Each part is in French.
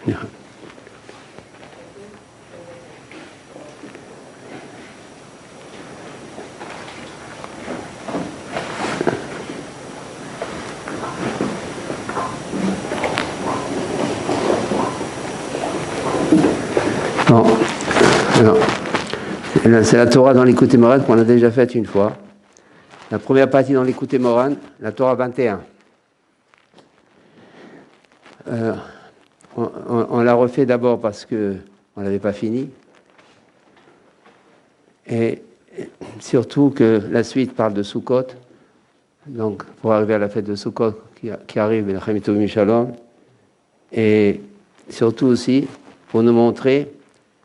Bon. Alors, c'est la Torah dans l'Écoute Moran qu'on a déjà faite une fois. La première partie dans l'Écoute Moran, la Torah 21. On l'a refait d'abord parce qu'on n'avait pas fini. Et surtout que la suite parle de Sukkot. Donc, pour arriver à la fête de Sukkot qui arrive, le Chayim Tovim Shalom. Et surtout aussi, pour nous montrer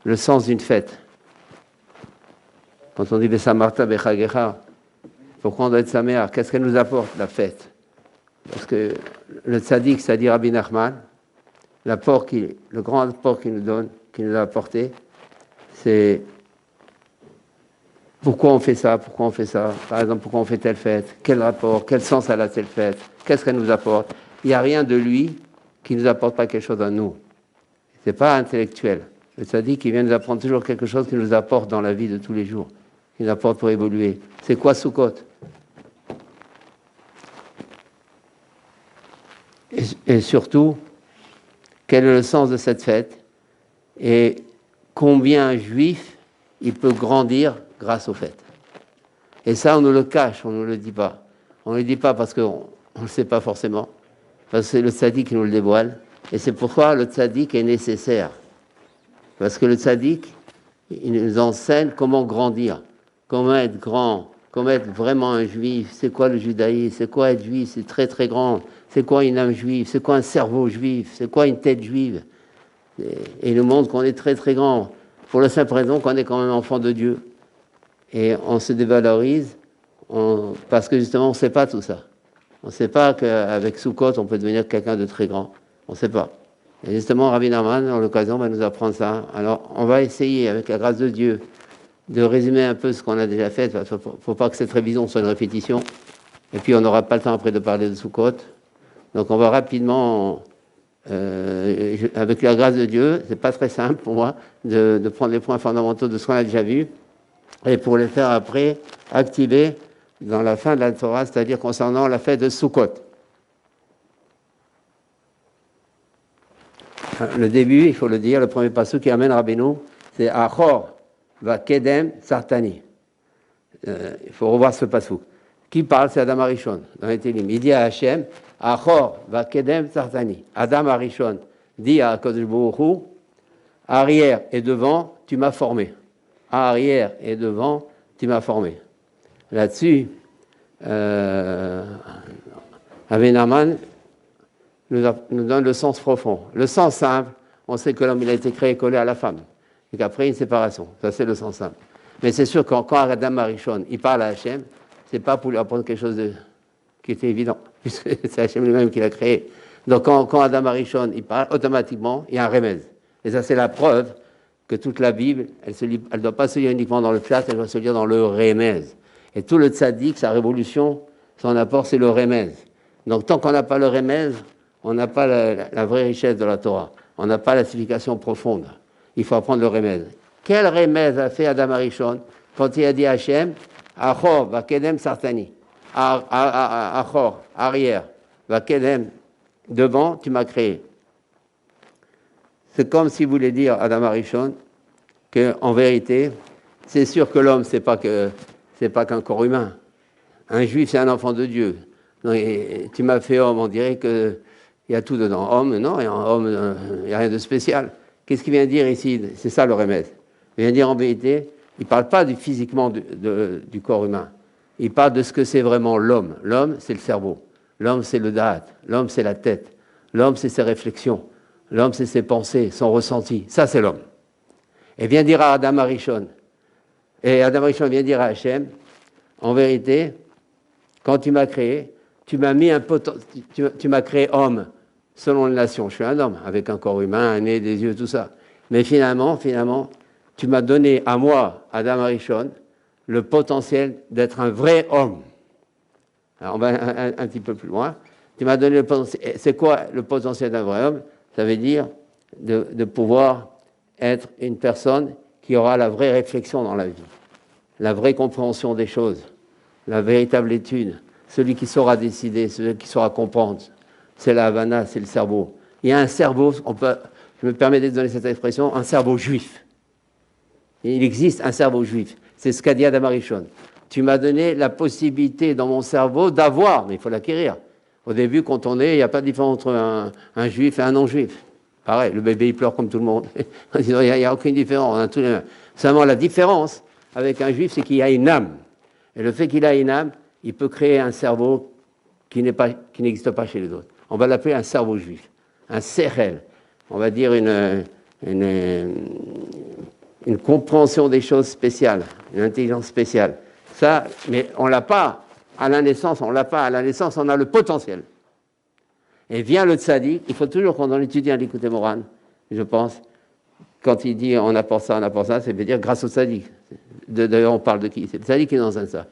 le sens d'une fête. Quand on dit Besamarta Bechagecha, pourquoi on doit être Saméar? Qu'est-ce qu'elle nous apporte, la fête? Parce que le tzaddik, c'est-à-dire Rabbi Nachman, le grand apport qu'il nous donne, qu'il nous a apporté, c'est pourquoi on fait ça, pourquoi on fait ça. Par exemple, pourquoi on fait telle fête, quel rapport, quel sens elle a telle fête, qu'est-ce qu'elle nous apporte. Il n'y a rien de lui qui ne nous apporte pas quelque chose à nous. Ce n'est pas intellectuel. Le tzaddik, il vient nous apprendre toujours quelque chose qui nous apporte dans la vie de tous les jours, qui nous apporte pour évoluer. C'est quoi Sukkot? Et surtout, quel est le sens de cette fête et combien un juif il peut grandir grâce aux fêtes. Et ça, on nous le cache, on ne nous le dit pas. On ne le dit pas parce qu'on ne le sait pas forcément, parce que c'est le tzaddik qui nous le dévoile. Et c'est pourquoi le tzaddik est nécessaire. Parce que le tzaddik, il nous enseigne comment grandir, comment être grand, comment être vraiment un juif. C'est quoi le judaïsme? C'est quoi être juif? C'est très très grand. C'est quoi une âme juive? C'est quoi un cerveau juif? C'est quoi une tête juive? Et il nous montre qu'on est très très grand, pour la simple raison qu'on est quand même enfant de Dieu. Et on se dévalorise parce que justement on ne sait pas tout ça. On ne sait pas qu'avec Sukkot on peut devenir quelqu'un de très grand. On ne sait pas. Et justement Rabbi Nachman, à l'occasion, va nous apprendre ça. Alors on va essayer, avec la grâce de Dieu, de résumer un peu ce qu'on a déjà fait. Il ne faut pas que cette révision soit une répétition. Et puis on n'aura pas le temps après de parler de Sukkot. Donc on va rapidement, avec la grâce de Dieu, c'est pas très simple pour moi de prendre les points fondamentaux de ce qu'on a déjà vu et pour les faire après activer dans la fin de la Torah, c'est-à-dire concernant la fête de Sukkot. Le début, il faut le dire, le premier passage qui amène Rabbeinu, c'est Achor va Kedem Sartani. Il faut revoir ce passage. Qui parle? C'est Adam Arishon dans les Télim. Il dit à Hachem, Achor va Kedem Sartani. Adam Arishon dit à Kodesh Baruch Hu, arrière et devant, tu m'as formé. Arrière et devant, tu m'as formé. Là-dessus, Rabbi Nachman nous donne le sens profond. Le sens simple, on sait que l'homme il a été créé collé à la femme, et qu'après une séparation. Ça, c'est le sens simple. Mais c'est sûr que quand Adam Arishon il parle à Hachem, c'est pas pour lui apprendre quelque chose qui était évident, puisque c'est Hachem lui-même qui l'a créé. Donc quand Adam Arishon il parle, automatiquement, il y a un remède. Et ça, c'est la preuve que toute la Bible, elle ne doit pas se lire uniquement dans le pshat, elle doit se lire dans le remède. Et tout le tzaddik, sa révolution, son apport, c'est le remède. Donc tant qu'on n'a pas le remède, on n'a pas la vraie richesse de la Torah. On n'a pas la signification profonde. Il faut apprendre le remède. Quel remède a fait Adam Arishon quand il a dit à Hachem, Achor, va kedem sartani. Achor, arrière, va kedem, devant, tu m'as créé. C'est comme si vous voulez dire, Adam Arishon, qu'en vérité, c'est sûr que l'homme, c'est pas qu'un corps humain. Un juif, c'est un enfant de Dieu. Non, tu m'as fait homme, on dirait qu'il y a tout dedans. Homme, non, homme, il n'y a rien de spécial. Qu'est-ce qu'il vient dire ici? C'est ça le remède. Il vient dire en vérité, il ne parle pas physiquement du corps humain. Il parle de ce que c'est vraiment l'homme. L'homme, c'est le cerveau. L'homme, c'est le da'at. L'homme, c'est la tête. L'homme, c'est ses réflexions. L'homme, c'est ses pensées, son ressenti. Ça, c'est l'homme. Et vient dire à Adam Arishon, et Adam Arishon vient dire à Hachem, en vérité, quand tu m'as créé, tu m'as créé homme selon les nations. Je suis un homme, avec un corps humain, un nez, des yeux, tout ça. Mais finalement, tu m'as donné à moi, Adam Arishon, le potentiel d'être un vrai homme. Alors on va un petit peu plus loin. Tu m'as donné le potentiel. C'est quoi le potentiel d'un vrai homme? Ça veut dire de pouvoir être une personne qui aura la vraie réflexion dans la vie, la vraie compréhension des choses, la véritable étude, celui qui saura décider, celui qui saura comprendre. C'est la Havana, c'est le cerveau. Il y a un cerveau, je me permets de donner cette expression, un cerveau juif. Il existe un cerveau juif. C'est ce qu'a dit Adam Arishon. Tu m'as donné la possibilité dans mon cerveau d'avoir, mais il faut l'acquérir. Au début, quand on est, il n'y a pas de différence entre un juif et un non-juif. Pareil, le bébé, il pleure comme tout le monde. Il n'y a aucune différence. On a tous les mêmes. Seulement, la différence avec un juif, c'est qu'il a une âme. Et le fait qu'il a une âme, il peut créer un cerveau qui n'existe pas chez les autres. On va l'appeler un cerveau juif, un sérel. On va dire une compréhension des choses spéciales, une intelligence spéciale. Ça, mais on ne l'a pas à la naissance, on l'a pas à la naissance, on a le potentiel. Et vient le tzaddik, il faut toujours, quand on étudie un Likutei Moharan, je pense, quand il dit on apporte ça, ça veut dire grâce au tzaddik. D'ailleurs, on parle de qui? C'est le tzaddik qui nous enseigne ça.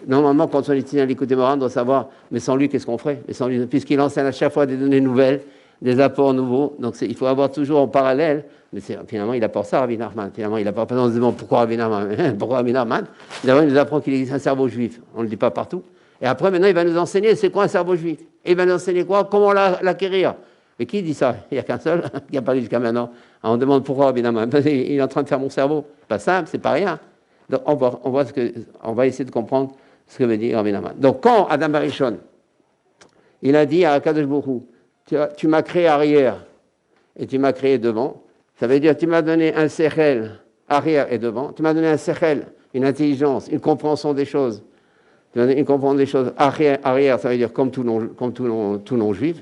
Normalement, quand on étudie un Likutei Moharan, on doit savoir, mais sans lui, qu'est-ce qu'on ferait? Mais sans lui, puisqu'il enseigne à chaque fois des données nouvelles, des apports nouveaux. Donc il faut avoir toujours en parallèle, mais finalement il apporte ça, Rabbi Nachman. Finalement il apporte pas, on se demande pourquoi Rabbi Nachman. Pourquoi Rabbi Nachman? D'abord il nous apprend qu'il existe un cerveau juif, on ne le dit pas partout. Et après maintenant il va nous enseigner c'est quoi un cerveau juif. Et il va nous enseigner quoi? Comment l'acquérir. Et qui dit ça? Il n'y a qu'un seul qui a parlé jusqu'à maintenant. Alors, on demande pourquoi Rabbi Nachman. Il est en train de faire mon cerveau. Pas simple, c'est pas rien. Donc on va essayer de comprendre ce que veut dire Rabbi Nachman. Donc quand Adam Arishon, il a dit à Akadosh Baruch Hu, tu m'as créé arrière et tu m'as créé devant. Ça veut dire tu m'as donné un sechel arrière et devant. Tu m'as donné un sechel, une intelligence, une compréhension des choses. Tu m'as donné une compréhension des choses arrière, ça veut dire comme tout non-juif,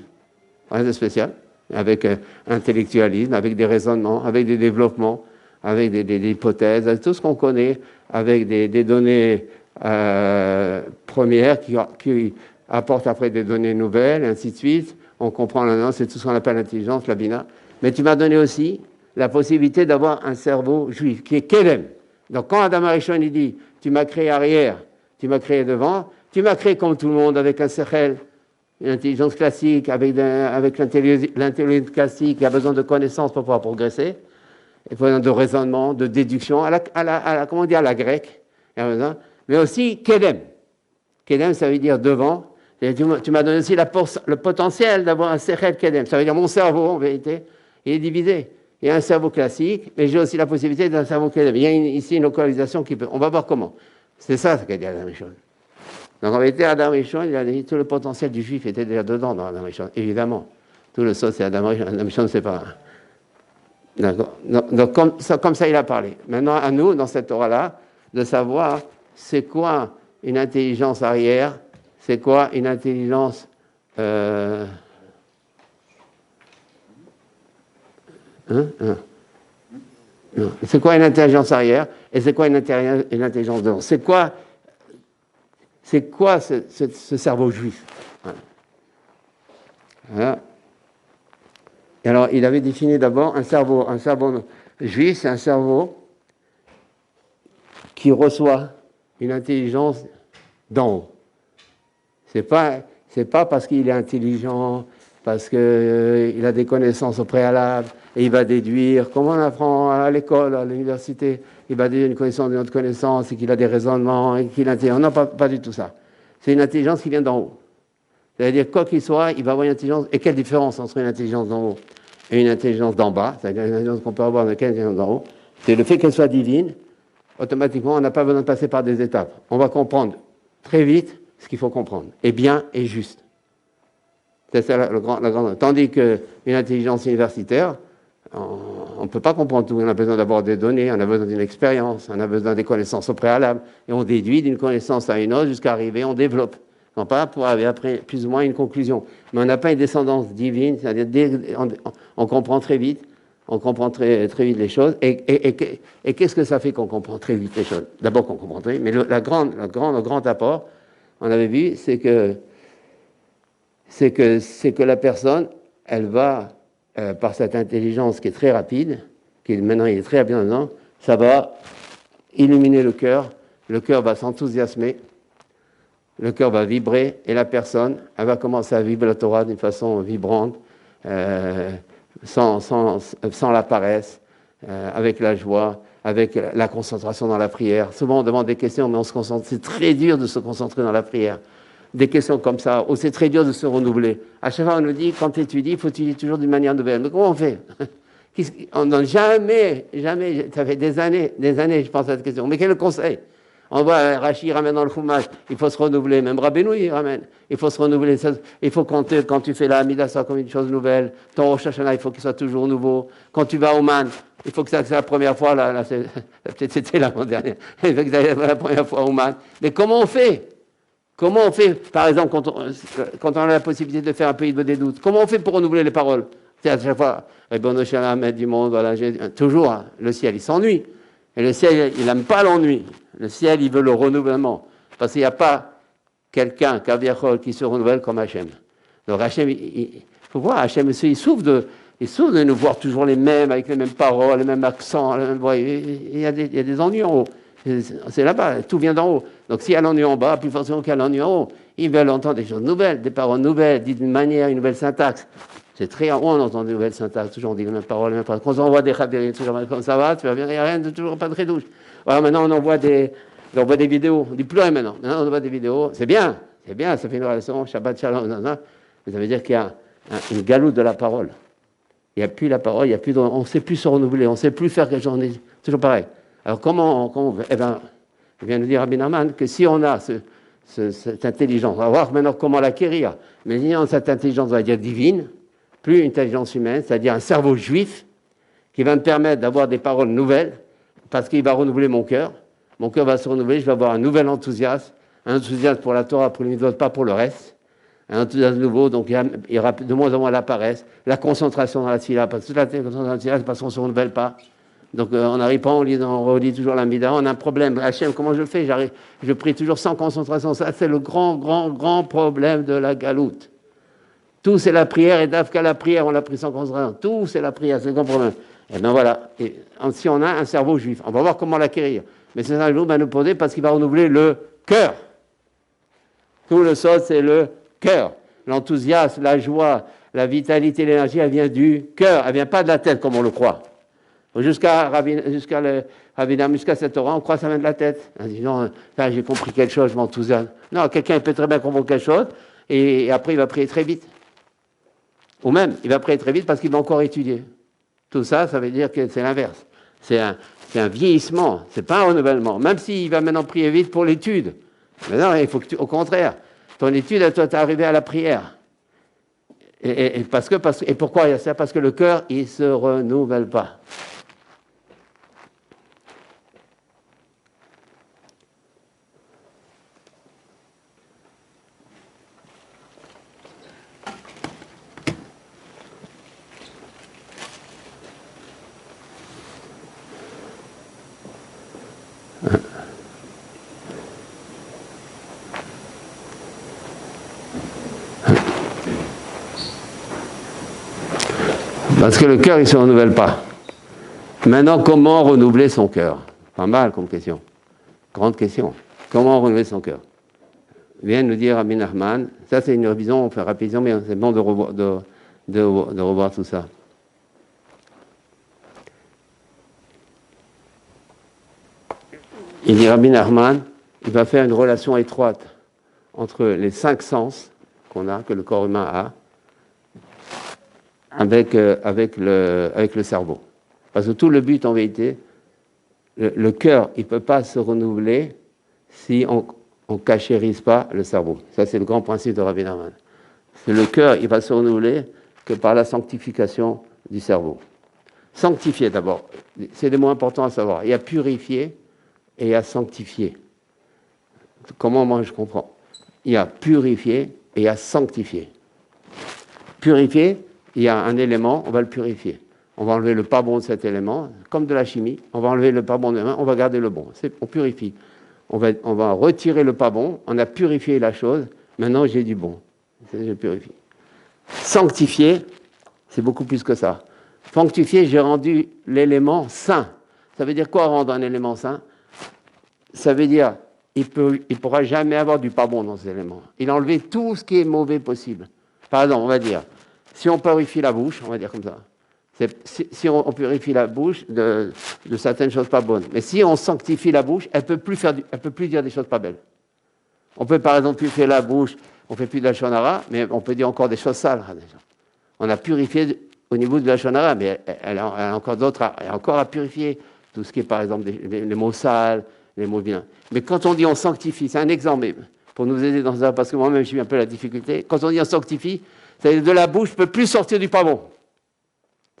rien de spécial, avec intellectualisme, avec des raisonnements, avec des développements, avec des hypothèses, avec tout ce qu'on connaît, avec des données premières qui apportent après des données nouvelles, et ainsi de suite. On comprend là, c'est tout ce qu'on appelle l'intelligence, la bina. Mais tu m'as donné aussi la possibilité d'avoir un cerveau juif, qui est Kelem. Donc quand Adam Arishon il dit, tu m'as créé arrière, tu m'as créé devant, tu m'as créé comme tout le monde, avec un sechel, une intelligence classique, avec l'intelligence classique, qui a besoin de connaissances pour pouvoir progresser, et besoin de raisonnement, de déduction, comment on dit, à la grecque, mais aussi Kelem. Kelem, ça veut dire devant. Et tu m'as donné aussi le potentiel d'avoir un sechel kedem. Ça veut dire mon cerveau, en vérité, il est divisé. Il y a un cerveau classique, mais j'ai aussi la possibilité d'un cerveau kedem. Il y a ici une localisation qui peut... On va voir comment. C'est ça ce qu'a dit Adam Rishon. Donc en vérité, Adam Rishon, il a dit tout le potentiel du juif était déjà dedans dans Adam Rishon. Évidemment. Tout le sauce, c'est Adam Rishon. Adam Rishon, c'est pas... D'accord. Donc comme ça, il a parlé. Maintenant, à nous, dans cette Torah-là, de savoir c'est quoi une intelligence arrière. C'est quoi une intelligence C'est quoi une intelligence arrière et c'est quoi une intelligence devant? C'est quoi ce cerveau juif? Voilà. Et alors, il avait défini d'abord un cerveau juif, c'est un cerveau qui reçoit une intelligence d'en haut. C'est pas parce qu'il est intelligent, parce qu'il a des connaissances au préalable, et il va déduire, comme on apprend à l'école, à l'université, il va déduire une connaissance d'une autre connaissance, et qu'il a des raisonnements, et qu'il est intelligent. Non, pas du tout ça. C'est une intelligence qui vient d'en haut. C'est-à-dire, quoi qu'il soit, il va avoir une intelligence. Et quelle différence entre une intelligence d'en haut et une intelligence d'en bas? C'est-à-dire une intelligence qu'on peut avoir avec une intelligence d'en haut. C'est le fait qu'elle soit divine, automatiquement, on n'a pas besoin de passer par des étapes. On va comprendre très vite ce qu'il faut comprendre, et bien et juste. C'est ça la grande. Tandis qu'une intelligence universitaire, on ne peut pas comprendre tout. On a besoin d'avoir des données, on a besoin d'une expérience, on a besoin des connaissances au préalable, et on déduit d'une connaissance à une autre jusqu'à arriver, on développe. Non pas pour arriver après plus ou moins une conclusion. Mais on n'a pas une descendance divine, c'est-à-dire on comprend très vite, on comprend très vite les choses. Et qu'est-ce que ça fait qu'on comprend très vite les choses? D'abord qu'on comprend très vite, mais le grand apport, on avait vu, c'est que la personne, elle va, par cette intelligence qui est très rapide, maintenant il est très rapide maintenant, ça va illuminer le cœur va s'enthousiasmer, le cœur va vibrer, et la personne, elle va commencer à vivre la Torah d'une façon vibrante, sans la paresse, avec la joie, avec la concentration dans la prière. Souvent, on demande des questions, mais on se concentre. C'est très dur de se concentrer dans la prière. Des questions comme ça, ou c'est très dur de se renouveler. À chaque fois, on nous dit, quand tu étudies, il faut étudier toujours d'une manière nouvelle. Mais comment on fait? On n'a jamais, ça fait des années, je pense à cette question. Mais quel est le conseil? On voit Rachi ramène dans le Chumash, il faut se renouveler. Même Rabbeinu, il ramène. Il faut se renouveler. Il faut compter, quand tu fais la Hamida, ça comme une chose nouvelle. Ton Rosh Hashanah, il faut qu'il soit toujours nouveau. Quand tu vas au Man, il faut que c'est la première fois, là peut-être c'était l'avant-dernière. Il faut que c'est la première fois au Man. Mais comment on fait? Comment on fait, par exemple, quand on a la possibilité de faire un pays de des doutes? Comment on fait pour renouveler les paroles? C'est à chaque fois, Bon Hashanah, maître du monde, voilà, toujours, hein, le ciel, il s'ennuie. Et le ciel, il n'aime pas l'ennui. Le ciel, il veut le renouvellement. Parce qu'il n'y a pas quelqu'un, Kaviachol, qui se renouvelle comme Hachem. Donc Hachem, il faut voir, Hachem aussi, il souffre de nous voir toujours les mêmes, avec les mêmes paroles, les mêmes accents. Les mêmes voix. Il y a des ennuis en haut. C'est là-bas, tout vient d'en haut. Donc s'il y a l'ennui en bas, plus forcément qu'il y a l'ennui en haut. Ils veulent entendre des choses nouvelles, des paroles nouvelles, dites d'une manière, une nouvelle syntaxe. C'est très rare, on entend des nouvelles syntaxes, toujours on dit les mêmes paroles, les mêmes paroles. Quand on envoie des khabérim, toujours comme ça va, tu vas bien, il n'y a rien, toujours pas de redouche. Voilà, maintenant on envoie des vidéos, on dit plus rien maintenant. Maintenant on envoie des vidéos, c'est bien, ça fait une relation, Shabbat Shalom, mais ça veut dire qu'il y a une galoute de la parole. Il n'y a plus la parole, on ne sait plus se renouveler, on ne sait plus faire quelque chose, on est toujours pareil. Alors comment on fait? Eh bien, il vient nous dire Rabbi Nachman que si on a cette intelligence, on va voir maintenant comment l'acquérir, mais si on a cette intelligence, on va dire divine, plus une intelligence humaine, c'est-à-dire un cerveau juif qui va me permettre d'avoir des paroles nouvelles, parce qu'il va renouveler mon cœur. Mon cœur va se renouveler, je vais avoir un nouvel enthousiasme, un enthousiasme pour la Torah, pour les mitzvot, pas pour le reste. Un enthousiasme nouveau, donc il y aura de moins en moins la paresse, la concentration dans la tefila, parce que toute la concentration dans la tefila, c'est parce qu'on ne se renouvelle pas. Donc on n'arrive pas, on relit toujours la mida, on a un problème. Hachem, comment je fais? Je prie toujours sans concentration. Ça, c'est le grand problème de la galoute. Tout, c'est la prière, et d'Afka, la prière, on l'a pris sans concentration. Tout, c'est la prière, c'est le grand problème. Et bien voilà, si on a un cerveau juif, on va voir comment l'acquérir. Mais c'est ça, il va nous poser parce qu'il va renouveler le cœur. Tout le sol, c'est le cœur. L'enthousiasme, la joie, la vitalité, l'énergie, elle vient du cœur, elle ne vient pas de la tête comme on le croit. Jusqu'à cette Torah, on croit que ça vient de la tête. On dit non, là, j'ai compris quelque chose, je m'enthousiasme. Non, quelqu'un peut très bien comprendre quelque chose et après il va prier très vite. Ou même, il va prier très vite parce qu'il va encore étudier. Tout ça, ça veut dire que c'est l'inverse. C'est un vieillissement, c'est pas un renouvellement. Même s'il va maintenant prier vite pour l'étude. Mais non, il faut que au contraire, ton étude, toi, tu es arrivé à la prière. Et pourquoi il y a ça? Parce que le cœur, il ne se renouvelle pas. Parce que le cœur, il ne se renouvelle pas. Maintenant, comment renouveler son cœur? Pas mal comme question. Grande question. Comment renouveler son cœur? Vient nous dire Rabbi Nachman, ça c'est une révision, on fait rapidement, mais c'est bon de revoir tout ça. Il dit Rabbi Nachman, il va faire une relation étroite entre les 5 sens qu'on a, que le corps humain a, avec le cerveau. Parce que tout le but, en vérité, le cœur, il ne peut pas se renouveler si on ne cachérise pas le cerveau. Ça, c'est le grand principe de Rabbi Nachman. Le cœur, il va se renouveler que par la sanctification du cerveau. Sanctifier, d'abord. C'est le mot important à savoir. Il y a purifier et il y a sanctifier. Comment moi je comprends? Il y a purifier et il y a sanctifier. Purifier, il y a un élément, on va le purifier. On va enlever le pas bon de cet élément, comme de la chimie. On va enlever le pas bon de l'élément, on va garder le bon. On purifie. On va retirer le pas bon. On a purifié la chose. Maintenant, j'ai du bon. Je purifie. Sanctifier, c'est beaucoup plus que ça. Sanctifier, j'ai rendu l'élément saint. Ça veut dire quoi, rendre un élément saint? Ça veut dire il ne pourra jamais avoir du pas bon dans ces éléments. Il a enlevé tout ce qui est mauvais possible. Par exemple, on va dire, si on purifie la bouche, on va dire comme ça, Si on purifie la bouche de certaines choses pas bonnes. Mais si on sanctifie la bouche, elle peut plus dire des choses pas belles. On peut par exemple purifier la bouche, on fait plus de la shonara, mais on peut dire encore des choses sales. On a purifié au niveau de la shonara, mais elle a encore encore à purifier tout ce qui est par exemple les mots sales, les mots vilains. Mais quand on dit on sanctifie, c'est un exemple pour nous aider dans ça, parce que moi-même j'ai eu un peu la difficulté. Quand on dit on sanctifie, c'est-à-dire de la bouche ne peut plus sortir du pas bon.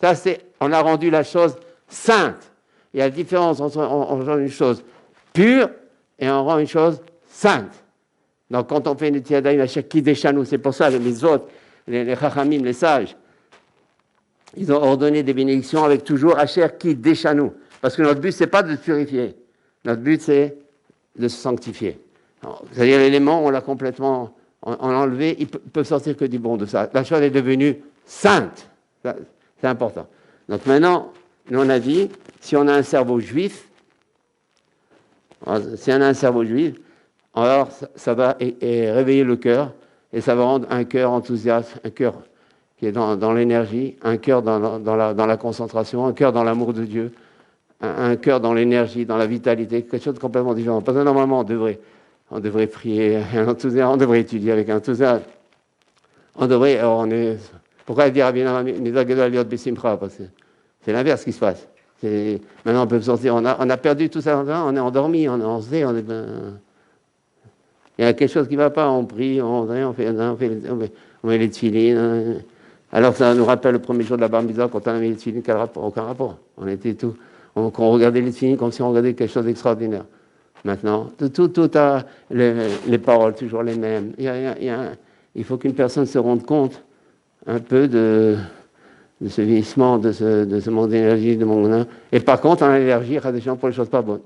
Ça, on a rendu la chose sainte. Il y a la différence entre on rend une chose pure et on rend une chose sainte. Donc, quand on fait une tiadaïm à chaque kidéchanou, c'est pour ça que les autres, les chachamim, les sages, ils ont ordonné des bénédictions avec toujours à chaque kidéchanou. Parce que notre but, c'est pas de se purifier. Notre but, c'est de se sanctifier. C'est-à-dire, l'élément, on l'a complètement enlevé, il peut sortir que du bon de ça. La chose est devenue sainte. C'est important. Donc maintenant, nous on a dit, si on a un cerveau juif, alors ça va réveiller le cœur et ça va rendre un cœur enthousiaste, un cœur qui est dans l'énergie, un cœur dans la concentration, un cœur dans l'amour de Dieu, un cœur dans l'énergie, dans la vitalité, quelque chose de complètement différent. Parce que normalement, on devrait prier avec enthousiasme, on devrait étudier avec enthousiasme, pourquoi dire parce que c'est l'inverse qui se passe. Maintenant, on peut sortir. On a perdu tout ça. On est endormi. On sait. Il y a quelque chose qui ne va pas. On prie. On met les tefilines. Alors, ça nous rappelle le premier jour de la bar mitzvah quand on a mis les tefilines. Aucun rapport. On était tout. On regardait les tefilines comme si on regardait quelque chose d'extraordinaire. Maintenant, tout a les paroles toujours les mêmes. Il faut qu'une personne se rende compte un peu de ce vieillissement, de ce manque d'énergie, de mon. Et par contre, on a l'énergie à des gens pour les choses pas bonnes.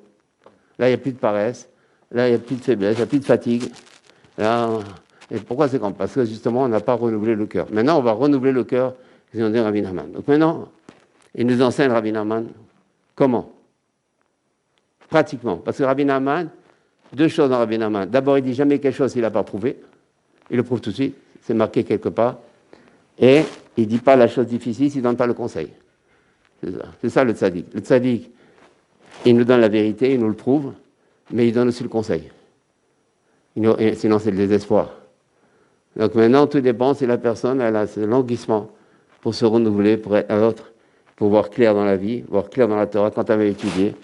Là, il n'y a plus de paresse, là, il n'y a plus de faiblesse, il n'y a plus de fatigue. Là, et pourquoi c'est comme? Parce que justement, on n'a pas renouvelé le cœur. Maintenant, on va renouveler le cœur, ils ont dit Rabbi Nachman. Donc maintenant, il nous enseigne Rabbi Nachman comment? Pratiquement. Parce que Rabbi Nachman, deux choses dans Rabbi Nachman. D'abord, il dit jamais quelque chose s'il n'a pas prouvé. Il le prouve tout de suite, c'est marqué quelque part. Et il ne dit pas la chose difficile s'il ne donne pas le conseil. C'est ça le tzaddik. Le tzaddik, il nous donne la vérité, il nous le prouve, mais il donne aussi le conseil. Sinon, c'est le désespoir. Donc maintenant, tout dépend si la personne elle a ce languissement pour se renouveler, pour être à l'autre, pour voir clair dans la vie, voir clair dans la Torah. Quand elle va étudier,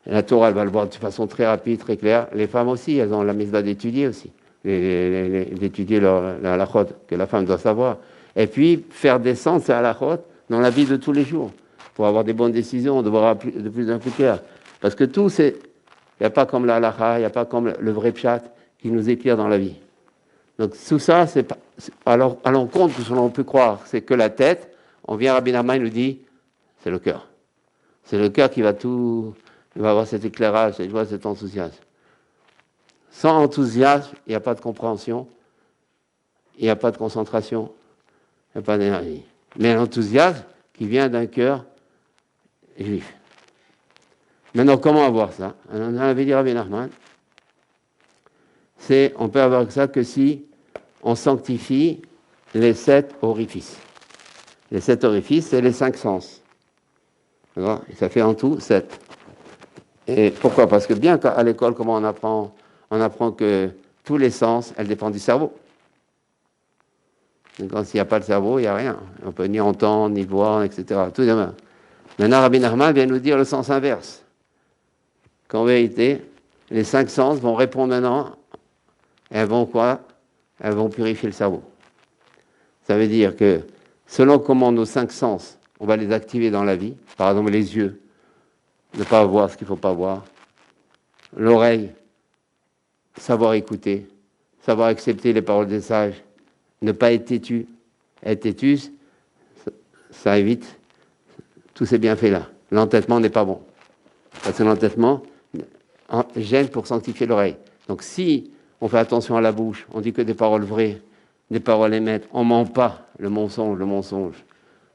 la Torah, elle va le voir de façon très rapide, très claire. Les femmes aussi, elles ont la mitzvah d'étudier aussi, d'étudier la halachot que la femme doit savoir. Et puis, faire descendre ces halachot dans la vie de tous les jours, pour avoir des bonnes décisions, de voir de plus en plus clair. Parce que tout, il n'y a pas comme la halacha, il n'y a pas comme le vrai pshat qui nous éclaire dans la vie. Donc, tout ça, alors, à l'encontre de ce qu'on peut croire, c'est que la tête, on vient à Rabbi Nachman, il nous dit, c'est le cœur. C'est le cœur qui va il va avoir cet éclairage, cette joie, cet enthousiasme. Sans enthousiasme, il n'y a pas de compréhension, il n'y a pas de concentration, il n'y a pas d'énergie. Mais l'enthousiasme qui vient d'un cœur juif. Maintenant, comment avoir ça? On avait dit Rabbi Nachman, on peut avoir ça que si on sanctifie les 7 orifices. Les 7 orifices, c'est les 5 sens. D'accord? Et ça fait en tout 7. Et pourquoi? Parce que bien qu'à l'école, comment on apprend que tous les sens, elles dépendent du cerveau. Donc, s'il n'y a pas de cerveau, il n'y a rien. On peut ni entendre, ni voir, etc. Tout de même. Maintenant, Rabbi Nachman vient nous dire le sens inverse. Qu'en vérité, les 5 sens vont répondre maintenant. Elles vont quoi? Elles vont purifier le cerveau. Ça veut dire que selon comment nos 5 sens, on va les activer dans la vie, par exemple les yeux, ne pas voir ce qu'il ne faut pas voir, l'oreille, savoir écouter, savoir accepter les paroles des sages, ne pas être têtu. Être têtu, ça évite tous ces bienfaits-là. L'entêtement n'est pas bon. Parce que l'entêtement gêne pour sanctifier l'oreille. Donc si on fait attention à la bouche, on dit que des paroles vraies, des paroles émettes, on ne ment pas, le mensonge.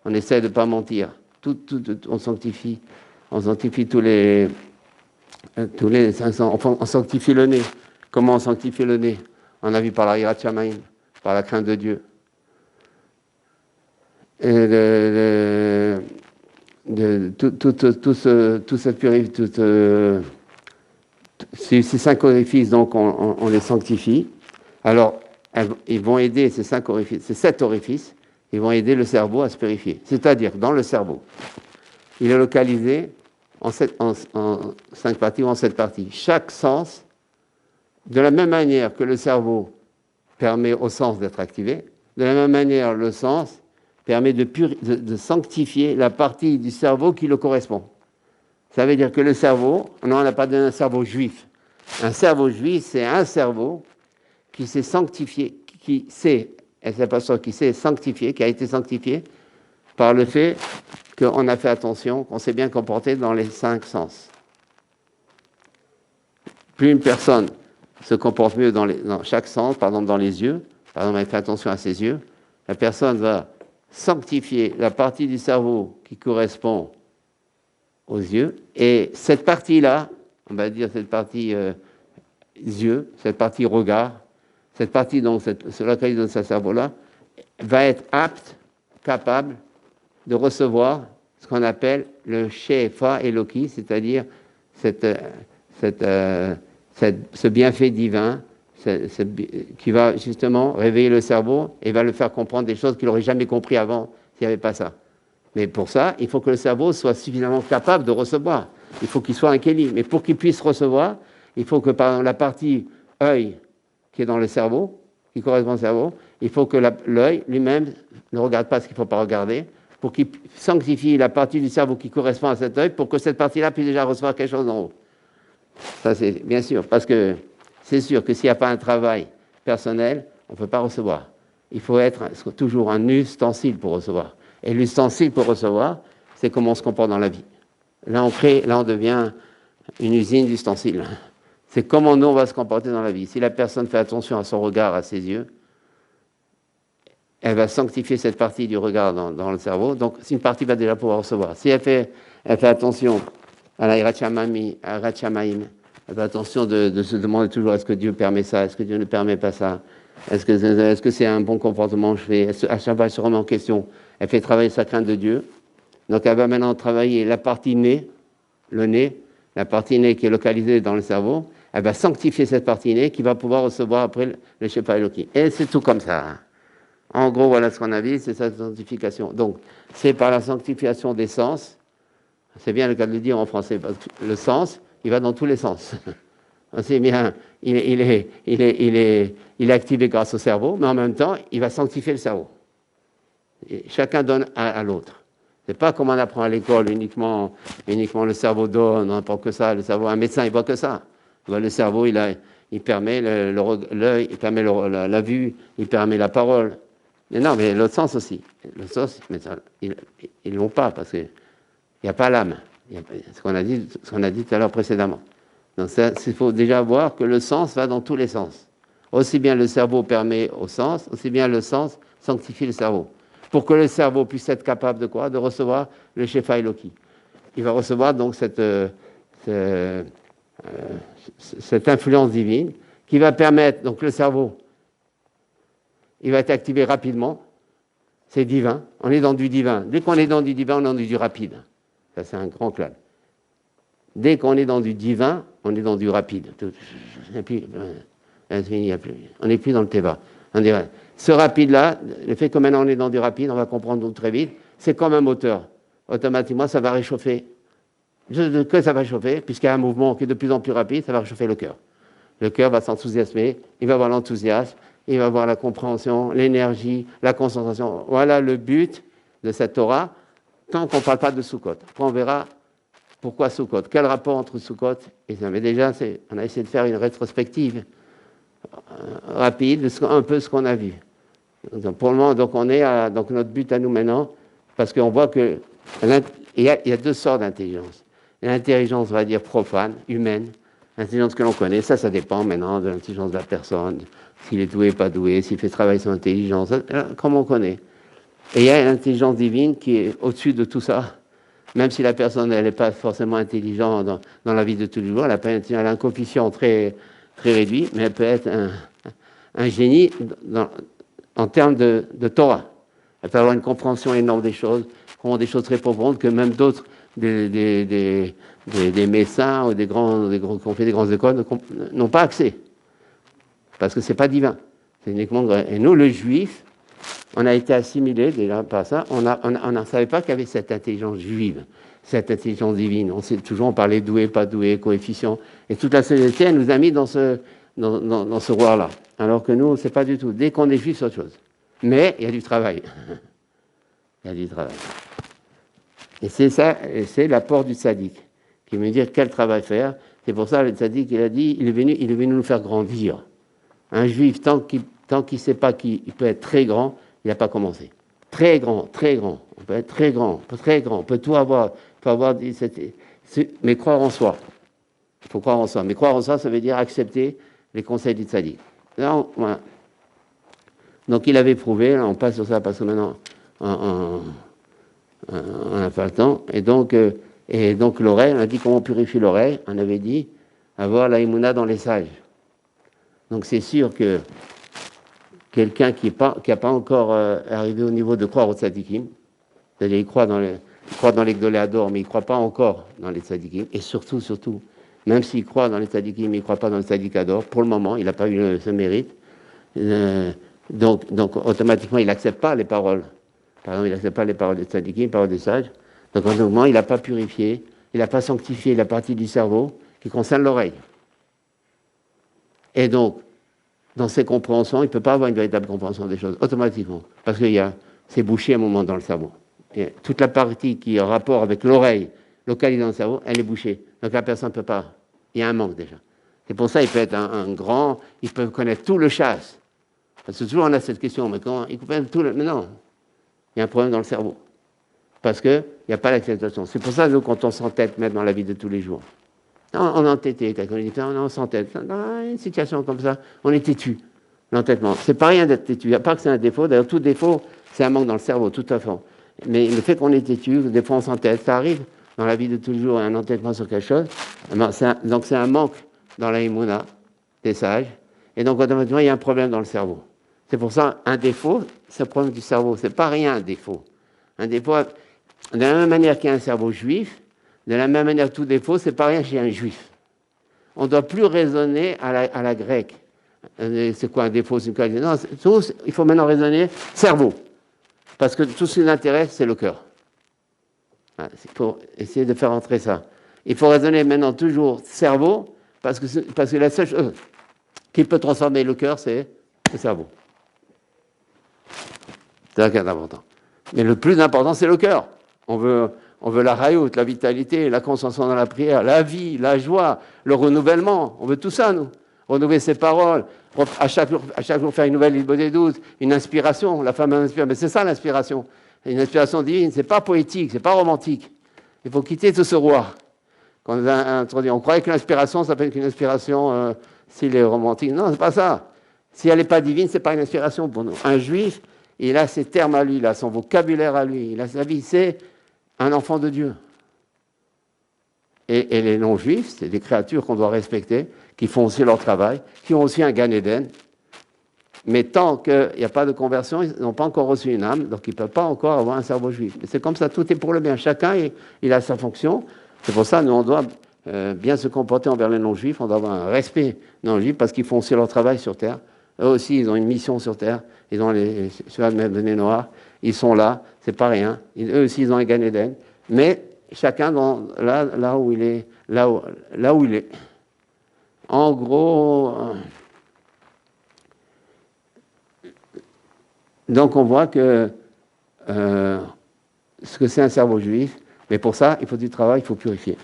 On essaie de ne pas mentir. On sanctifie tous les 500. Enfin, on sanctifie le nez. Comment on sanctifie le nez? On a vu par la hirat shamaim, par la crainte de Dieu. Et ces 5 orifices, donc on les sanctifie. Alors, ils vont aider ces 5 orifices, ces 7 orifices, ils vont aider le cerveau à se purifier. C'est-à-dire, dans le cerveau, il est localisé en 5 parties ou en 7 parties. Chaque sens, de la même manière que le cerveau permet au sens d'être activé, de la même manière, le sens permet de sanctifier la partie du cerveau qui le correspond. Ça veut dire que le cerveau, non, on n'a pas d'un cerveau juif. Un cerveau juif, c'est un cerveau qui s'est sanctifié, qui s'est sanctifié, qui a été sanctifié par le fait qu'on a fait attention, qu'on s'est bien comporté dans les 5 sens. Plus une personne se comporte mieux dans chaque sens, par exemple dans les yeux, par exemple elle fait attention à ses yeux, la personne va sanctifier la partie du cerveau qui correspond aux yeux, et cette partie-là, on va dire cette partie yeux, cette partie regard, cette partie donc se localise dans ce cerveau-là, va être apte, capable de recevoir ce qu'on appelle le Shefa Eloki, c'est-à-dire ce bienfait divin qui va justement réveiller le cerveau et va le faire comprendre des choses qu'il n'aurait jamais compris avant s'il n'y avait pas ça. Mais pour ça, il faut que le cerveau soit suffisamment capable de recevoir. Il faut qu'il soit un kéli. Mais pour qu'il puisse recevoir, il faut que par exemple, la partie œil qui est dans le cerveau, qui correspond au cerveau, il faut que l'œil lui-même ne regarde pas ce qu'il ne faut pas regarder, pour qu'il sanctifie la partie du cerveau qui correspond à cet œil, pour que cette partie-là puisse déjà recevoir quelque chose en haut. Ça, c'est bien sûr, parce que c'est sûr que s'il n'y a pas un travail personnel, on ne peut pas recevoir. Il faut être toujours un ustensile pour recevoir. Et l'ustensile pour recevoir, c'est comment on se comporte dans la vie. Là, on devient une usine d'ustensiles. C'est comment nous, on va se comporter dans la vie. Si la personne fait attention à son regard, à ses yeux, elle va sanctifier cette partie du regard dans le cerveau. Donc, une partie va déjà pouvoir recevoir. Si elle fait attention à la Hirat Shamaim, elle fait attention de se demander toujours est-ce que Dieu permet ça, est-ce que Dieu ne permet pas ça, est-ce que c'est un bon comportement que je fais, à chaque fois elle se remet en question, elle fait travailler sa crainte de Dieu. Donc elle va maintenant travailler la partie nez, le nez, la partie nez qui est localisée dans le cerveau, elle va sanctifier cette partie nez qui va pouvoir recevoir après le Shefa Eloki. Et c'est tout comme ça. En gros, voilà ce qu'on a vu, c'est sa sanctification. Donc, c'est par la sanctification des sens, c'est bien le cas de le dire en français, parce que le sens, il va dans tous les sens. C'est bien, il est activé grâce au cerveau, mais en même temps, il va sanctifier le cerveau. Et chacun donne à l'autre. C'est pas comme on apprend à l'école, uniquement le cerveau donne, on n'apprend que ça, le cerveau, un médecin, il voit que ça. Le cerveau, il permet l'œil, il permet la vue, il permet la parole. Mais non, mais l'autre sens aussi. Le sens, mais ça, ils ne l'ont pas, parce qu'il n'y a pas l'âme. Ce qu'on a dit tout à l'heure précédemment. Donc il faut déjà voir que le sens va dans tous les sens. Aussi bien le cerveau permet au sens, aussi bien le sens sanctifie le cerveau. Pour que le cerveau puisse être capable de quoi? De recevoir le Shefa Eloki. Il va recevoir donc cette influence divine qui va permettre, donc le cerveau, il va être activé rapidement. C'est divin. On est dans du divin. Dès qu'on est dans du divin, on est dans du rapide. Ça, c'est un grand clap. Dès qu'on est dans du divin, on est dans du rapide. On n'est plus dans le teva. On dirait. Ce rapide-là, le fait que maintenant on est dans du rapide, on va comprendre très vite, c'est comme un moteur. Automatiquement, ça va réchauffer. Que ça va chauffer, puisqu'il y a un mouvement qui est de plus en plus rapide, ça va réchauffer le cœur. Le cœur va s'enthousiasmer, il va avoir l'enthousiasme, il va avoir la compréhension, l'énergie, la concentration. Voilà le but de cette Torah, tant qu'on ne parle pas de Sukkot. Après, on verra pourquoi Sukkot. Quel rapport entre Sukkot et ça? Mais déjà, on a essayé de faire une rétrospective rapide, un peu ce qu'on a vu. Donc, pour le moment, donc notre but à nous maintenant, parce qu'on voit qu'il y a 2 sortes d'intelligence. L'intelligence, on va dire, profane, humaine, l'intelligence que l'on connaît, ça dépend maintenant de l'intelligence de la personne, s'il est doué, pas doué, s'il fait travailler son intelligence, comme on connaît. Et il y a l'intelligence divine qui est au-dessus de tout ça. Même si la personne, elle n'est pas forcément intelligente dans la vie de tous les jours, elle a un coefficient très, très réduit, mais elle peut être un génie en termes de Torah. Elle peut avoir une compréhension énorme des choses, des choses très profondes que même d'autres, des médecins ou qui ont fait des grandes écoles n'ont pas accès. Parce que c'est pas divin. C'est uniquement. Et nous, le juif, on a été assimilés déjà par ça. On ne savait pas qu'il y avait cette intelligence juive, cette intelligence divine. On parlait doué, pas doué, coefficient. Et toute la société, elle nous a mis dans ce roi-là. Alors que nous, c'est pas du tout. Dès qu'on est juif, c'est autre chose. Mais il y a du travail. Il y a du travail. Et c'est ça, et c'est l'apport du tzaddik, qui veut dire quel travail faire. C'est pour ça que le tzaddik, il a dit, il est venu nous faire grandir. Un juif, tant qu'il ne sait pas qu'il peut être très grand, il n'a pas commencé. Très grand, très grand. On peut être très grand, très grand. On peut tout avoir. Mais croire en soi. Il faut croire en soi. Mais croire en soi, ça veut dire accepter les conseils du tzaddik. Voilà. Donc il avait prouvé, là, on passe sur ça parce que maintenant on n'a pas le temps. Et donc l'oreille, on a dit comment on purifie l'oreille. On avait dit avoir la imuna dans les sages. Donc c'est sûr que quelqu'un qui n'a pas encore arrivé au niveau de croire aux tzadikim, c'est-à-dire il croit dans les Gdoléador, mais il ne croit pas encore dans les tzadikim, et surtout, même s'il croit dans les tzadikim, mais il ne croit pas dans les tzadikador, pour le moment, il n'a pas eu ce mérite. Donc automatiquement, il n'accepte pas les paroles. Par exemple, il n'accepte pas les paroles des tzadikim, les paroles des sages. Donc automatiquement, il n'a pas purifié, il n'a pas sanctifié la partie du cerveau qui concerne l'oreille. Et donc, dans ses compréhensions, il ne peut pas avoir une véritable compréhension des choses, automatiquement. Parce que c'est bouché à un moment dans le cerveau. Et toute la partie qui est en rapport avec l'oreille, localisée dans le cerveau, elle est bouchée. Donc la personne ne peut pas. Il y a un manque déjà. C'est pour ça qu'il peut être un grand, il peut connaître tout le chasse. Parce que toujours on a cette question, mais quand il connaît tout le... Mais non, il y a un problème dans le cerveau. Parce qu'il n'y a pas l'acceptation. C'est pour ça, nous, quand on s'entête, même dans la vie de tous les jours, on est entêté, quand on dit on s'entête. Dans une situation comme ça, on est têtu. L'entêtement. C'est pas rien d'être têtu. Il n'y a pas que c'est un défaut. D'ailleurs, tout défaut, c'est un manque dans le cerveau, tout à fait. Mais le fait qu'on est têtu, des fois on s'entête, ça arrive dans la vie de tous les jours, un entêtement sur quelque chose. Donc c'est un manque dans la imuna des sages. Et donc automatiquement, il y a un problème dans le cerveau. C'est pour ça, un défaut, c'est le problème du cerveau. C'est pas rien, un défaut. Un défaut, de la même manière qu'il y a un cerveau juif, de la même manière que tout défaut, c'est pas rien chez un juif. On ne doit plus raisonner à la grecque. C'est quoi un défaut, c'est une qualité? Non, il faut maintenant raisonner cerveau. Parce que tout ce qui nous intéresse, c'est le cœur. Il faut essayer de faire entrer ça. Il faut raisonner maintenant toujours cerveau, parce que la seule chose qui peut transformer le cœur, c'est le cerveau. C'est ça qui est important. Mais le plus important, c'est le cœur. On veut la rayout, la vitalité, la concentration dans la prière, la vie, la joie, le renouvellement. On veut tout ça, nous. Renouveler ses paroles, à chaque jour faire une nouvelle Libre des 12, une inspiration, la femme inspire. Mais c'est ça l'inspiration. Une inspiration divine, c'est pas poétique, c'est pas romantique. Il faut quitter tout ce roi. Quand on croyait que l'inspiration s'appelle qu'une inspiration s'il est romantique. Non, c'est pas ça. Si elle n'est pas divine, c'est pas une inspiration pour nous. Un juif, il a ses termes à lui, il a son vocabulaire à lui, il a sa vie, c'est un enfant de Dieu. Et les non-juifs, c'est des créatures qu'on doit respecter, qui font aussi leur travail, qui ont aussi un Gan Eden. Mais tant qu'il n'y a pas de conversion, ils n'ont pas encore reçu une âme, donc ils ne peuvent pas encore avoir un cerveau juif. Mais c'est comme ça, tout est pour le bien. Chacun, il a sa fonction. C'est pour ça que nous, on doit bien se comporter envers les non-juifs, on doit avoir un respect non-juifs, parce qu'ils font aussi leur travail sur Terre. Eux aussi, ils ont une mission sur Terre. Ils ont les Bnei Noach, ils sont là, c'est pas rien. Eux aussi, ils ont un Gan Eden. Mais chacun là où il est, là où il est. En gros, donc on voit que ce que c'est un cerveau juif, mais pour ça, il faut du travail, il faut purifier.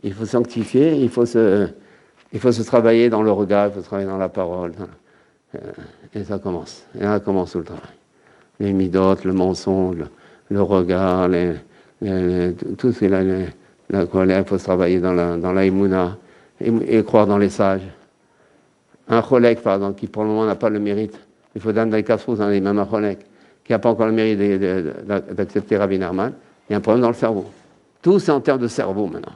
Il faut sanctifier, il faut se travailler dans le regard, il faut se travailler dans la parole. Et ça commence. Et là commence tout le travail. Les midotes, le mensonge, le regard, tout ce la colère, il faut se travailler dans la imuna et croire dans les sages. Un cholek, par exemple, qui pour le moment n'a pas le mérite, il faut donner des kashrous dans les mêmes un cholek, qui n'a pas encore le mérite d'accepter Rabbi Nachman, il y a un problème dans le cerveau. Tout c'est en termes de cerveau maintenant.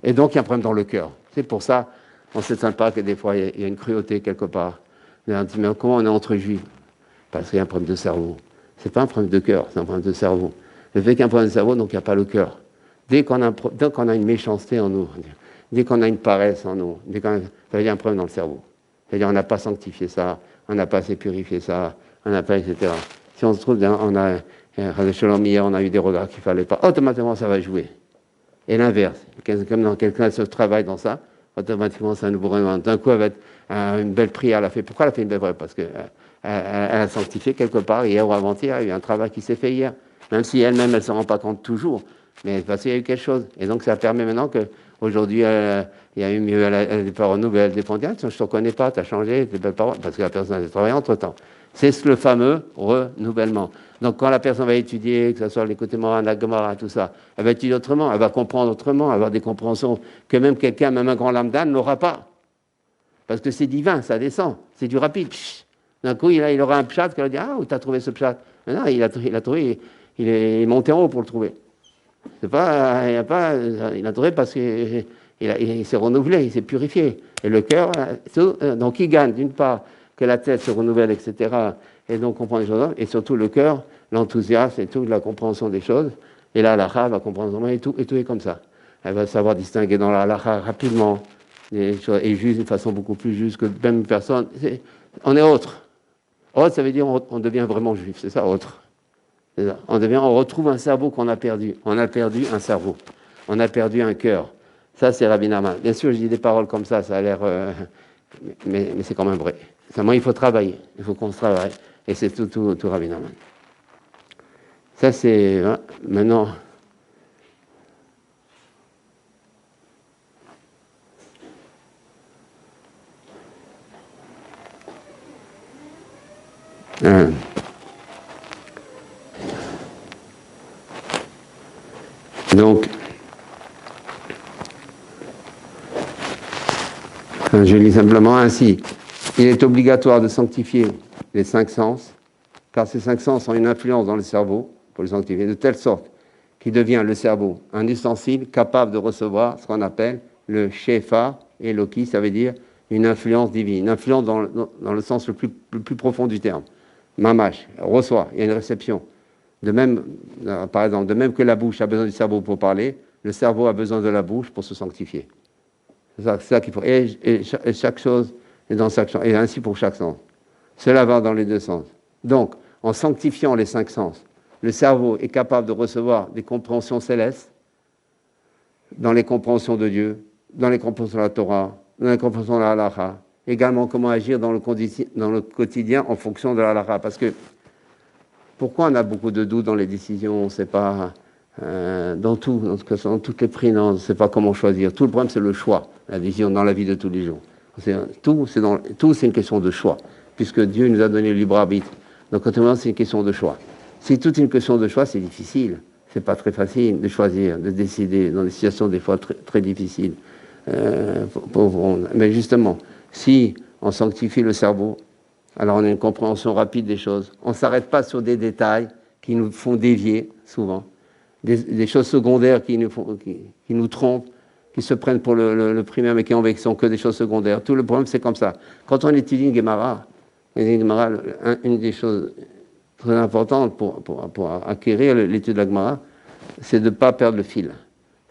Et donc il y a un problème dans le cœur. C'est pour ça, on ne s'étonne pas que des fois il y a une cruauté quelque part. Mais comment on est entre juifs? Parce qu'il y a un problème de cerveau. C'est pas un problème de cœur, c'est un problème de cerveau. Le fait qu'il y a un problème de cerveau, donc il n'y a pas le cœur. Dès qu'on a une méchanceté en nous, dès qu'on a une paresse en nous, ça veut dire un problème dans le cerveau. C'est-à-dire on n'a pas sanctifié ça, on n'a pas assez purifié ça, on n'a pas, etc. Si on se trouve, on a, hier, on a eu des regards qu'il ne fallait pas, automatiquement ça va jouer. Et l'inverse, comme dans quelqu'un se travaille dans ça, automatiquement c'est un nouveau renouvellement. D'un coup, elle va être une belle prière, elle a fait. Pourquoi elle a fait une belle prière? Parce qu'elle a sanctifié quelque part, hier ou avant-hier, il y a eu un travail qui s'est fait hier. Même si elle-même, elle ne se rend pas compte toujours, mais parce qu'il y a eu quelque chose. Et donc ça permet maintenant qu'aujourd'hui, il y a eu mieux, elle a des paroles nouvelles, des points, je ne te connais pas, tu as changé, des belles paroles, parce que la personne a travaillé entre-temps. C'est le fameux renouvellement. Donc quand la personne va étudier, que ce soit les côtés moraux, la Gemara, tout ça, elle va étudier autrement, elle va comprendre autrement, elle va avoir des compréhensions que même quelqu'un, même un grand lambda, n'aura pas. Parce que c'est divin, ça descend, c'est du rapide. D'un coup, il aura un pshat, qui va dire, ah, où tu as trouvé ce pshat? Non, il a trouvé, il est monté en haut pour le trouver. C'est pas, il a trouvé parce qu'il s'est renouvelé, il s'est purifié. Et le cœur, donc il gagne d'une part que la tête se renouvelle, etc. Et donc comprend les choses, et surtout le cœur, l'enthousiasme et toute la compréhension des choses. Et là, l'halakha va comprendre et tout est comme ça. Elle va savoir distinguer dans la halakha rapidement les choses, et juste d'une façon beaucoup plus juste que même personne. On est autre. Autre, ça veut dire on devient vraiment juif, c'est ça, autre. On retrouve un cerveau qu'on a perdu. On a perdu un cerveau. On a perdu un cœur. Ça, c'est Rabbi Nachman. Bien sûr, je dis des paroles comme ça a l'air... mais c'est quand même vrai. Seulement, il faut travailler. Il faut qu'on se travaille. Et c'est tout Rabbi Nachman. Ça, c'est... maintenant... Donc, je lis simplement ainsi. Il est obligatoire de sanctifier les 5 sens, car ces 5 sens ont une influence dans le cerveau, pour le sanctifier, de telle sorte qu'il devient le cerveau un ustensile capable de recevoir ce qu'on appelle le shefa et Loki, ça veut dire une influence divine, une influence dans le sens le plus profond du terme. Mamash, reçoit, il y a une réception. De même, par exemple, de même que la bouche a besoin du cerveau pour parler, le cerveau a besoin de la bouche pour se sanctifier. C'est ça qu'il faut. Et chaque chose est dans chaque sens. Et ainsi pour chaque sens. Cela va dans les deux sens. Donc, en sanctifiant les 5 sens, le cerveau est capable de recevoir des compréhensions célestes dans les compréhensions de Dieu, dans les compréhensions de la Torah, dans les compréhensions de la halakha. Également, comment agir dans le quotidien en fonction de la halakha. Parce que pourquoi on a beaucoup de doutes dans les décisions? On ne sait pas, dans toutes les prix, on ne sait pas comment choisir. Tout le problème, c'est le choix, la décision dans la vie de tous les jours. Tout, c'est une question de choix, puisque Dieu nous a donné le libre arbitre. Donc, c'est une question de choix. Si tout est une question de choix, c'est difficile. C'est pas très facile de choisir, de décider dans des situations des fois très, très difficiles. Mais justement, si on sanctifie le cerveau, alors on a une compréhension rapide des choses. On ne s'arrête pas sur des détails qui nous font dévier, souvent. Des choses secondaires qui nous trompent, qui se prennent pour le primaire, mais qui sont que des choses secondaires. Tout le problème, c'est comme ça. Quand on étudie une Gemara, une des choses très importantes pour acquérir l'étude de la Gemara, c'est de ne pas perdre le fil.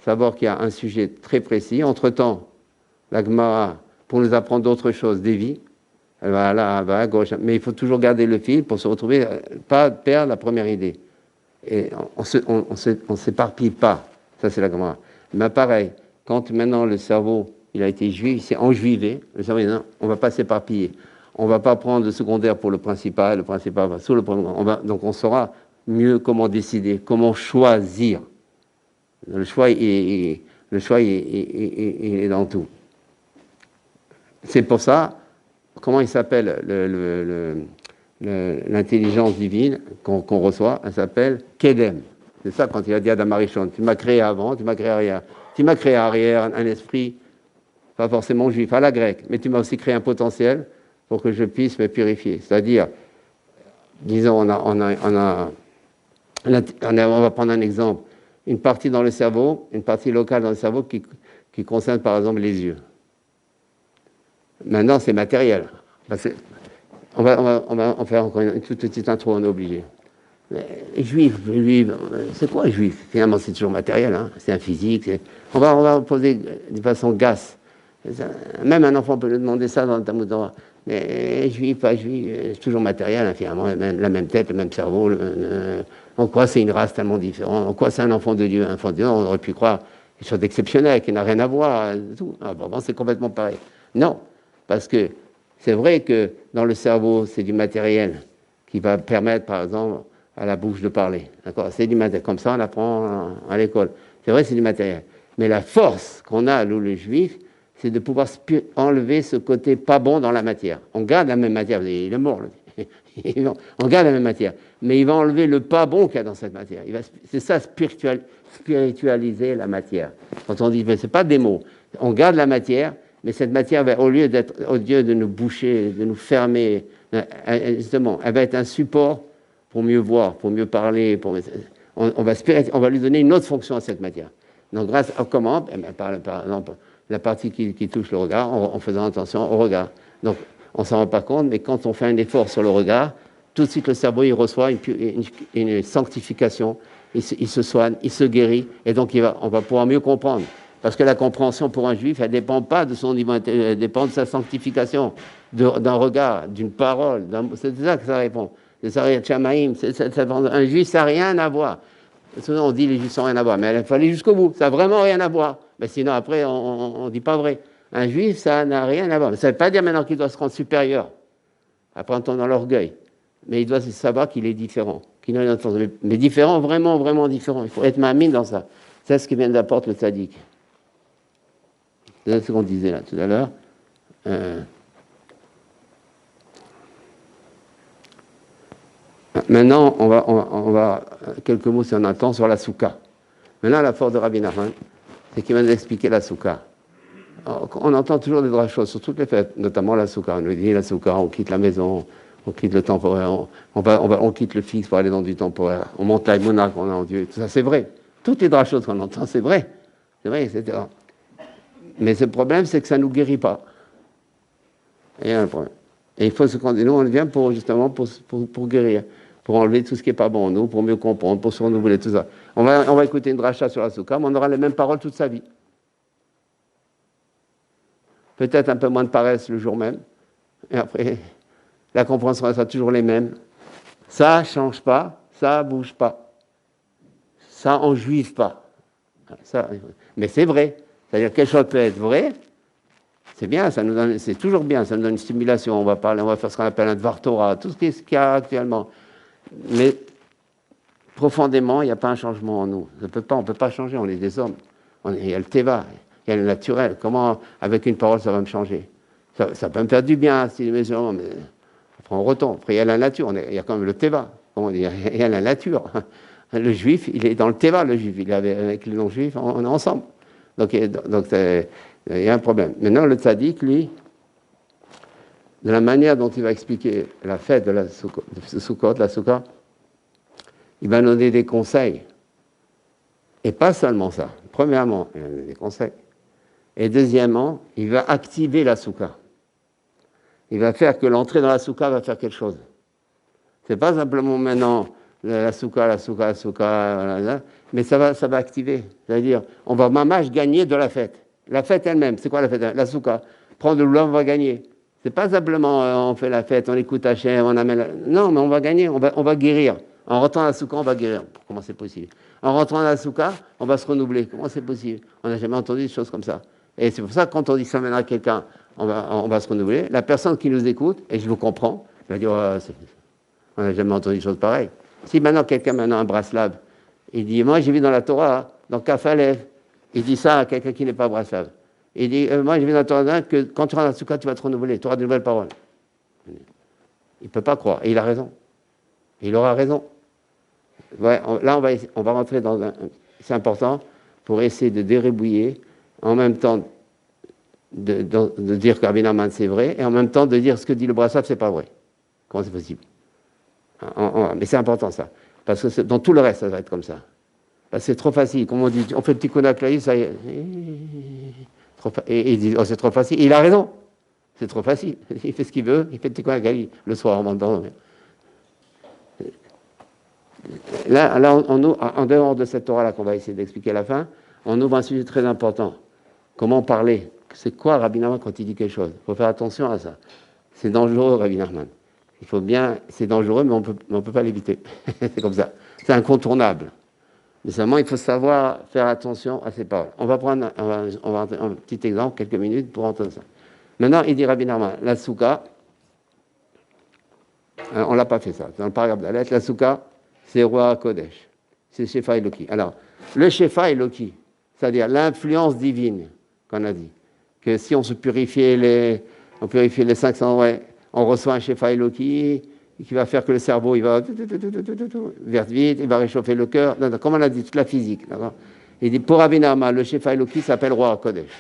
Savoir qu'il y a un sujet très précis. Entre-temps, la Gemara, pour nous apprendre d'autres choses, dévie. Elle va là, elle va à gauche. Mais il faut toujours garder le fil pour se retrouver, pas perdre la première idée. Et on s'éparpille pas. Ça, c'est la Gemara. Mais pareil, quand maintenant le cerveau, il a été juivé, il s'est enjuivé, le cerveau dit non, on ne va pas s'éparpiller. On ne va pas prendre le secondaire pour le principal va sous le premier. Donc on saura mieux comment décider, comment choisir. Le choix, il est dans tout. C'est pour ça, comment il s'appelle l'intelligence divine qu'on reçoit, elle s'appelle Kedem. C'est ça quand il a dit à Adam Arishon, tu m'as créé avant, tu m'as créé arrière. Tu m'as créé arrière un esprit, pas forcément juif, à la grecque, mais tu m'as aussi créé un potentiel pour que je puisse me purifier. C'est-à-dire, disons, on va prendre un exemple, une partie dans le cerveau, une partie locale dans le cerveau qui concerne par exemple les yeux. Maintenant, c'est matériel. On va faire encore une toute petite intro, on est obligé. Juif, c'est quoi juif? Finalement, c'est toujours matériel, hein? C'est un physique. On va poser de façon gasse. Même un enfant peut lui demander ça dans le Talmud Torah. Mais juif, pas juif, c'est toujours matériel, hein, finalement, la même tête, le même cerveau. En quoi c'est une race tellement différente? En quoi c'est un enfant de Dieu? Un enfant de Dieu, on aurait pu croire quelque chose d'exceptionnel, qui n'a rien à voir. Tout. Ah, bon, c'est complètement pareil. Non, parce que c'est vrai que dans le cerveau, c'est du matériel qui va permettre, par exemple, à la bouche de parler. D'accord? C'est du matériel. Comme ça, on apprend à l'école. C'est vrai, c'est du matériel. Mais la force qu'on a, nous, les juifs, c'est de pouvoir enlever ce côté pas bon dans la matière. On garde la même matière. Il est mort, on garde la même matière. Mais il va enlever le pas bon qu'il y a dans cette matière. C'est ça, spiritualiser la matière. Quand on dit, mais ce n'est pas des mots. On garde la matière, mais cette matière, au lieu de nous boucher, de nous fermer, justement, elle va être un support pour mieux voir, pour mieux parler. On va lui donner une autre fonction à cette matière. Donc, grâce à comment? Par exemple, la partie qui touche le regard, en faisant attention au regard. Donc, on ne s'en rend pas compte, mais quand on fait un effort sur le regard, tout de suite, le cerveau, il reçoit une sanctification, il se soigne, il se guérit, et donc on va pouvoir mieux comprendre. Parce que la compréhension pour un juif, elle ne dépend pas de son niveau intellectuel, elle dépend de sa sanctification, d'un regard, d'une parole. C'est ça que ça répond. C'est ça, un juif, ça n'a rien à voir. Souvent, on dit les juifs n'ont rien à voir, mais il fallait jusqu'au bout. Ça n'a vraiment rien à voir. Mais sinon, après, on ne dit pas vrai. Un juif, ça n'a rien à voir. Mais ça ne veut pas dire maintenant qu'il doit se rendre supérieur. Après, on tombe dans l'orgueil. Mais il doit savoir qu'il est différent. Mais différent, vraiment, vraiment différent. Il faut être mamine dans ça. C'est ce qui vient d'apporter le tzaddik. C'est ce qu'on disait là tout à l'heure. Maintenant, on va quelques mots, si on a le temps, sur la soukha. Maintenant, la force de Rabbi Nachman, c'est qu'il va nous expliquer la soukha. On entend toujours des drachos sur toutes les fêtes, notamment la soukha. On nous dit la soukha, on quitte la maison, on quitte le temporaire, on quitte le fixe pour aller dans du temporaire. On monte la monarque qu'on a en Dieu. Tout ça, c'est vrai. Toutes les drachos qu'on entend, c'est vrai. C'est vrai, etc. Mais ce problème, c'est que ça ne nous guérit pas. Il y a un problème. Et il faut se nous, on vient justement pour guérir, pour enlever tout ce qui n'est pas bon en nous, pour mieux comprendre, pour se renouveler, tout ça. On va écouter une dracha sur la soukha, mais on aura les mêmes paroles toute sa vie. Peut-être un peu moins de paresse le jour même, et après, la compréhension sera toujours les mêmes. Ça ne change pas, ça ne bouge pas. Ça en juive pas. Ça, mais c'est vrai. C'est-à-dire que quelque chose peut être vrai, c'est bien, c'est toujours bien, ça nous donne une stimulation. On va faire ce qu'on appelle un Dvar Torah, tout ce qu'il y a actuellement. Mais profondément, il n'y a pas un changement en nous. On ne peut pas changer, on est des hommes. Il y a le Teva, il y a le naturel. Comment, avec une parole, ça va me changer? Ça peut me faire du bien, si mais après on retombe. Après, il y a la nature, il y a quand même le Teva. Il y a la nature. Le juif, il est dans le Teva, le juif. Il est avec les non-juifs, on est ensemble. Donc il y a un problème. Maintenant, le tzaddik, lui, de la manière dont il va expliquer la fête de la soukha, il va donner des conseils. Et pas seulement ça. Premièrement, il va donner des conseils. Et deuxièmement, il va activer la soukha. Il va faire que l'entrée dans la soukha va faire quelque chose. C'est pas simplement maintenant la soukha, mais ça va activer. C'est-à-dire, on va mamash gagner de la fête. La fête elle-même, c'est quoi la fête? La soukha. Prendre de l'eau, on va gagner. C'est pas simplement on fait la fête, on écoute Hachem, on amène. Non, mais on va gagner, on va guérir. En rentrant à la soukha, on va guérir. Comment c'est possible? En rentrant à la soukha, on va se renouveler. Comment c'est possible? On n'a jamais entendu des choses comme ça. Et c'est pour ça que quand on dit ça maintenant à quelqu'un, on va se renouveler. La personne qui nous écoute, et je vous comprends, va dire on n'a jamais entendu des choses pareilles. Si maintenant quelqu'un, un braslav, il dit moi j'ai vu dans la Torah, dans Kafalev, il dit ça à quelqu'un qui n'est pas braslav. Il dit moi j'ai vu dans la Torah que quand tu rentres dans la soukha, tu vas te renouveler, tu auras de nouvelles paroles. Il ne peut pas croire, et il a raison. Il aura raison. Ouais, là on va rentrer dans c'est important pour essayer de dérébouiller, en même temps de dire que Rabbi Nachman c'est vrai, et en même temps de dire ce que dit le braslav c'est pas vrai. Comment c'est possible? Mais c'est important ça, parce que dans tout le reste ça va être comme ça. Parce que c'est trop facile, comme on dit, on fait le petit Konakli, ça y est, et il dit c'est trop facile, et il a raison, c'est trop facile, il fait ce qu'il veut, il fait le petit Konakli le soir en m'entendant. Là en dehors de cette Torah-là qu'on va essayer d'expliquer à la fin, on ouvre un sujet très important. Comment parler? C'est quoi Rabbi Nachman quand il dit quelque chose? Il faut faire attention à ça. C'est dangereux, Rabbi Nachman. Il faut bien, c'est dangereux, mais on peut pas l'éviter. C'est comme ça. C'est incontournable. Mais seulement, il faut savoir faire attention à ses paroles. On va prendre un petit exemple, quelques minutes, pour entendre ça. Maintenant, il dit Rabbi Nachman, la souka, on ne l'a pas fait ça. Dans le paragraphe de la lettre, la souka, c'est Roi Kodesh. C'est Shefa Eloki. Alors, le Shefa Eloki, c'est-à-dire l'influence divine, qu'on a dit, que si on se purifiait les 500, ouais, on reçoit un Shefa Eloki qui va faire que le cerveau il va vite, il va réchauffer le cœur. Non, comme on a dit, toute la physique. D'accord. Il dit pour Rabbi Nachman, le Shefa Eloki s'appelle Roi Kodesh.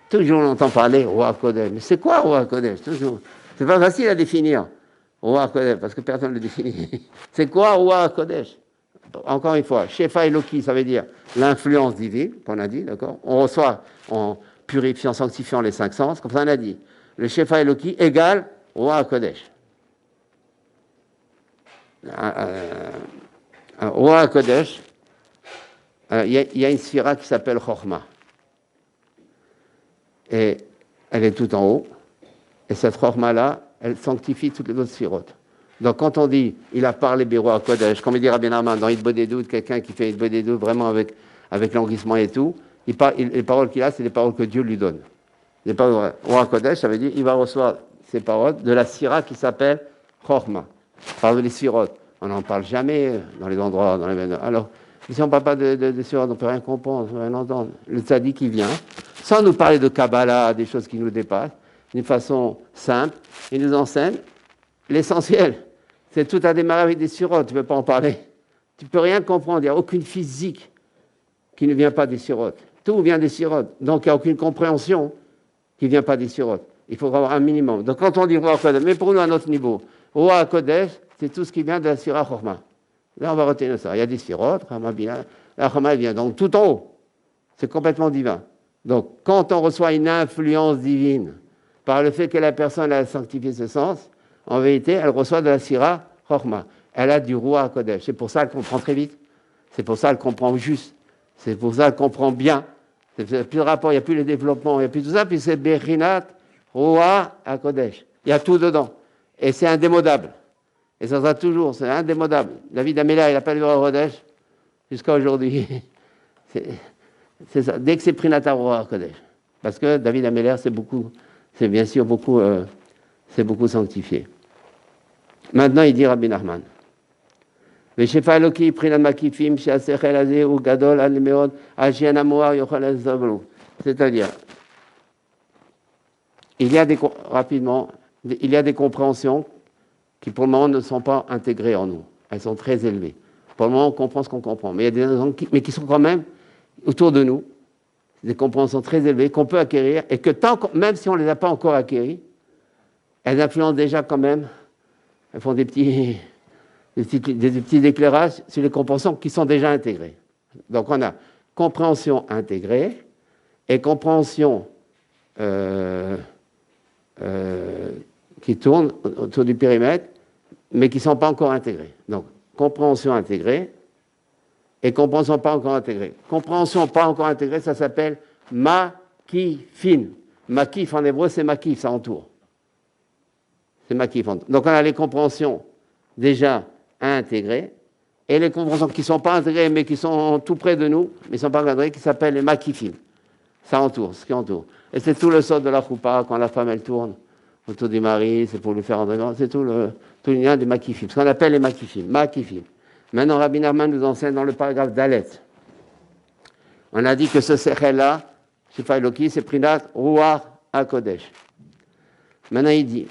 Toujours on entend parler Roi Kodesh. Mais c'est quoi Roi Kodesh? Toujours. C'est pas facile à définir. Roi Kodesh, parce que personne ne le définit. C'est quoi Roi Kodesh? Encore une fois, Shefa Eloki, ça veut dire l'influence divine, qu'on a dit, d'accord. On reçoit en purifiant, sanctifiant les 5 sens, comme ça on a dit. Le Shefa Eloki égale Roi Kodesh. Roi Kodesh, il y a une sphira qui s'appelle Chochma. Et elle est tout en haut. Et cette Chochma-là, elle sanctifie toutes les autres sphirotes. Donc quand on dit, il a parlé Roi Kodesh, comme il dit Rabbi Nachman dans Hitbod Edut, quelqu'un qui fait Hitbod Edut vraiment avec languissement et tout, les paroles qu'il a, c'est les paroles que Dieu lui donne. Les paroles Roi Kodesh, ça veut dire qu'il va recevoir ces paroles de la sphira qui s'appelle Chochma. Parle des sphirotes. On n'en parle jamais dans les endroits, dans les... Alors, si on ne parle pas de sphirotes, on ne peut rien comprendre, on ne peut rien entendre. Le tzaddik qui vient, sans nous parler de Kabbalah, des choses qui nous dépassent, d'une façon simple, il nous enseigne l'essentiel. C'est tout à démarrer avec des sphirotes, tu ne peux pas en parler. Tu ne peux rien comprendre, il n'y a aucune physique qui ne vient pas des sphirotes. Tout vient des sphirotes. Donc, il n'y a aucune compréhension qui ne vient pas des sphirotes. Il faut avoir un minimum. Donc, quand on dit Roi Kodesh, mais pour nous, à notre niveau, Roi Kodesh, c'est tout ce qui vient de la sphira Chochma. Là, on va retenir ça. Il y a des sphirotes, la Chochma vient donc tout en haut. C'est complètement divin. Donc, quand on reçoit une influence divine, par le fait que la personne a sanctifié ce sens, en vérité, elle reçoit de la sphira Chochma. Elle a du Roi Kodesh. C'est pour ça qu'elle comprend très vite. C'est pour ça qu'elle comprend juste. C'est pour ça qu'elle comprend bien. Il n'y a plus de rapport, il n'y a plus le développement, il n'y a plus tout ça, puis c'est Bechinat Roi Kodesh. Il y a tout dedans. Et c'est indémodable. Et ça sera toujours, c'est indémodable. David Amélia, il n'a pas le Roi Kodesh jusqu'à aujourd'hui. C'est ça. Dès que c'est Prinata Roi Kodesh. Parce que David Amélia, c'est bien sûr beaucoup, c'est beaucoup sanctifié. Maintenant, il dit Rabbi Nachman. C'est-à-dire, il y a des compréhensions qui pour le moment ne sont pas intégrées en nous. Elles sont très élevées. Pour le moment, on comprend ce qu'on comprend. Mais il y a des gens qui sont quand même autour de nous, des compréhensions très élevées qu'on peut acquérir et que même si on ne les a pas encore acquéries, elles influencent déjà quand même. Elles font des petits éclairages sur les compréhensions qui sont déjà intégrées. Donc on a compréhension intégrée et compréhension qui tournent autour du périmètre, mais qui ne sont pas encore intégrées. Donc compréhension intégrée et compréhension pas encore intégrée. Compréhension pas encore intégrée, ça s'appelle makifin. Makif en hébreu, c'est makif, ça entoure. C'est makif. Donc on a les compréhensions déjà intégrées et les compréhensions qui ne sont pas intégrées mais qui sont tout près de nous, mais qui ne sont pas intégrées, qui s'appellent les makifim. Ça entoure, ce qui entoure. Et c'est tout le sort de la choupa, quand la femme elle tourne autour du mari, c'est pour lui faire entrer, c'est tout le lien des makifim, ce qu'on appelle les makifim. Maintenant, Rabbi Nachman nous enseigne dans le paragraphe d'Alet. On a dit que ce sechel-là, Shefa Eloki, c'est Prinat Ruach HaKodesh. Maintenant, il dit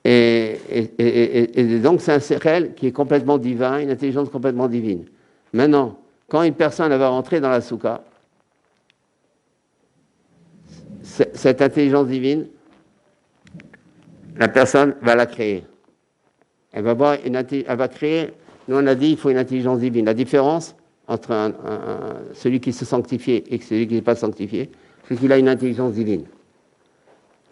et donc c'est un sechel qui est complètement divin, une intelligence complètement divine. Maintenant, quand une personne va rentrer dans la soukha, cette intelligence divine, la personne va la créer. Elle va créer, nous on a dit, il faut une intelligence divine. La différence entre celui qui se sanctifie et celui qui n'est pas sanctifié, c'est qu'il a une intelligence divine.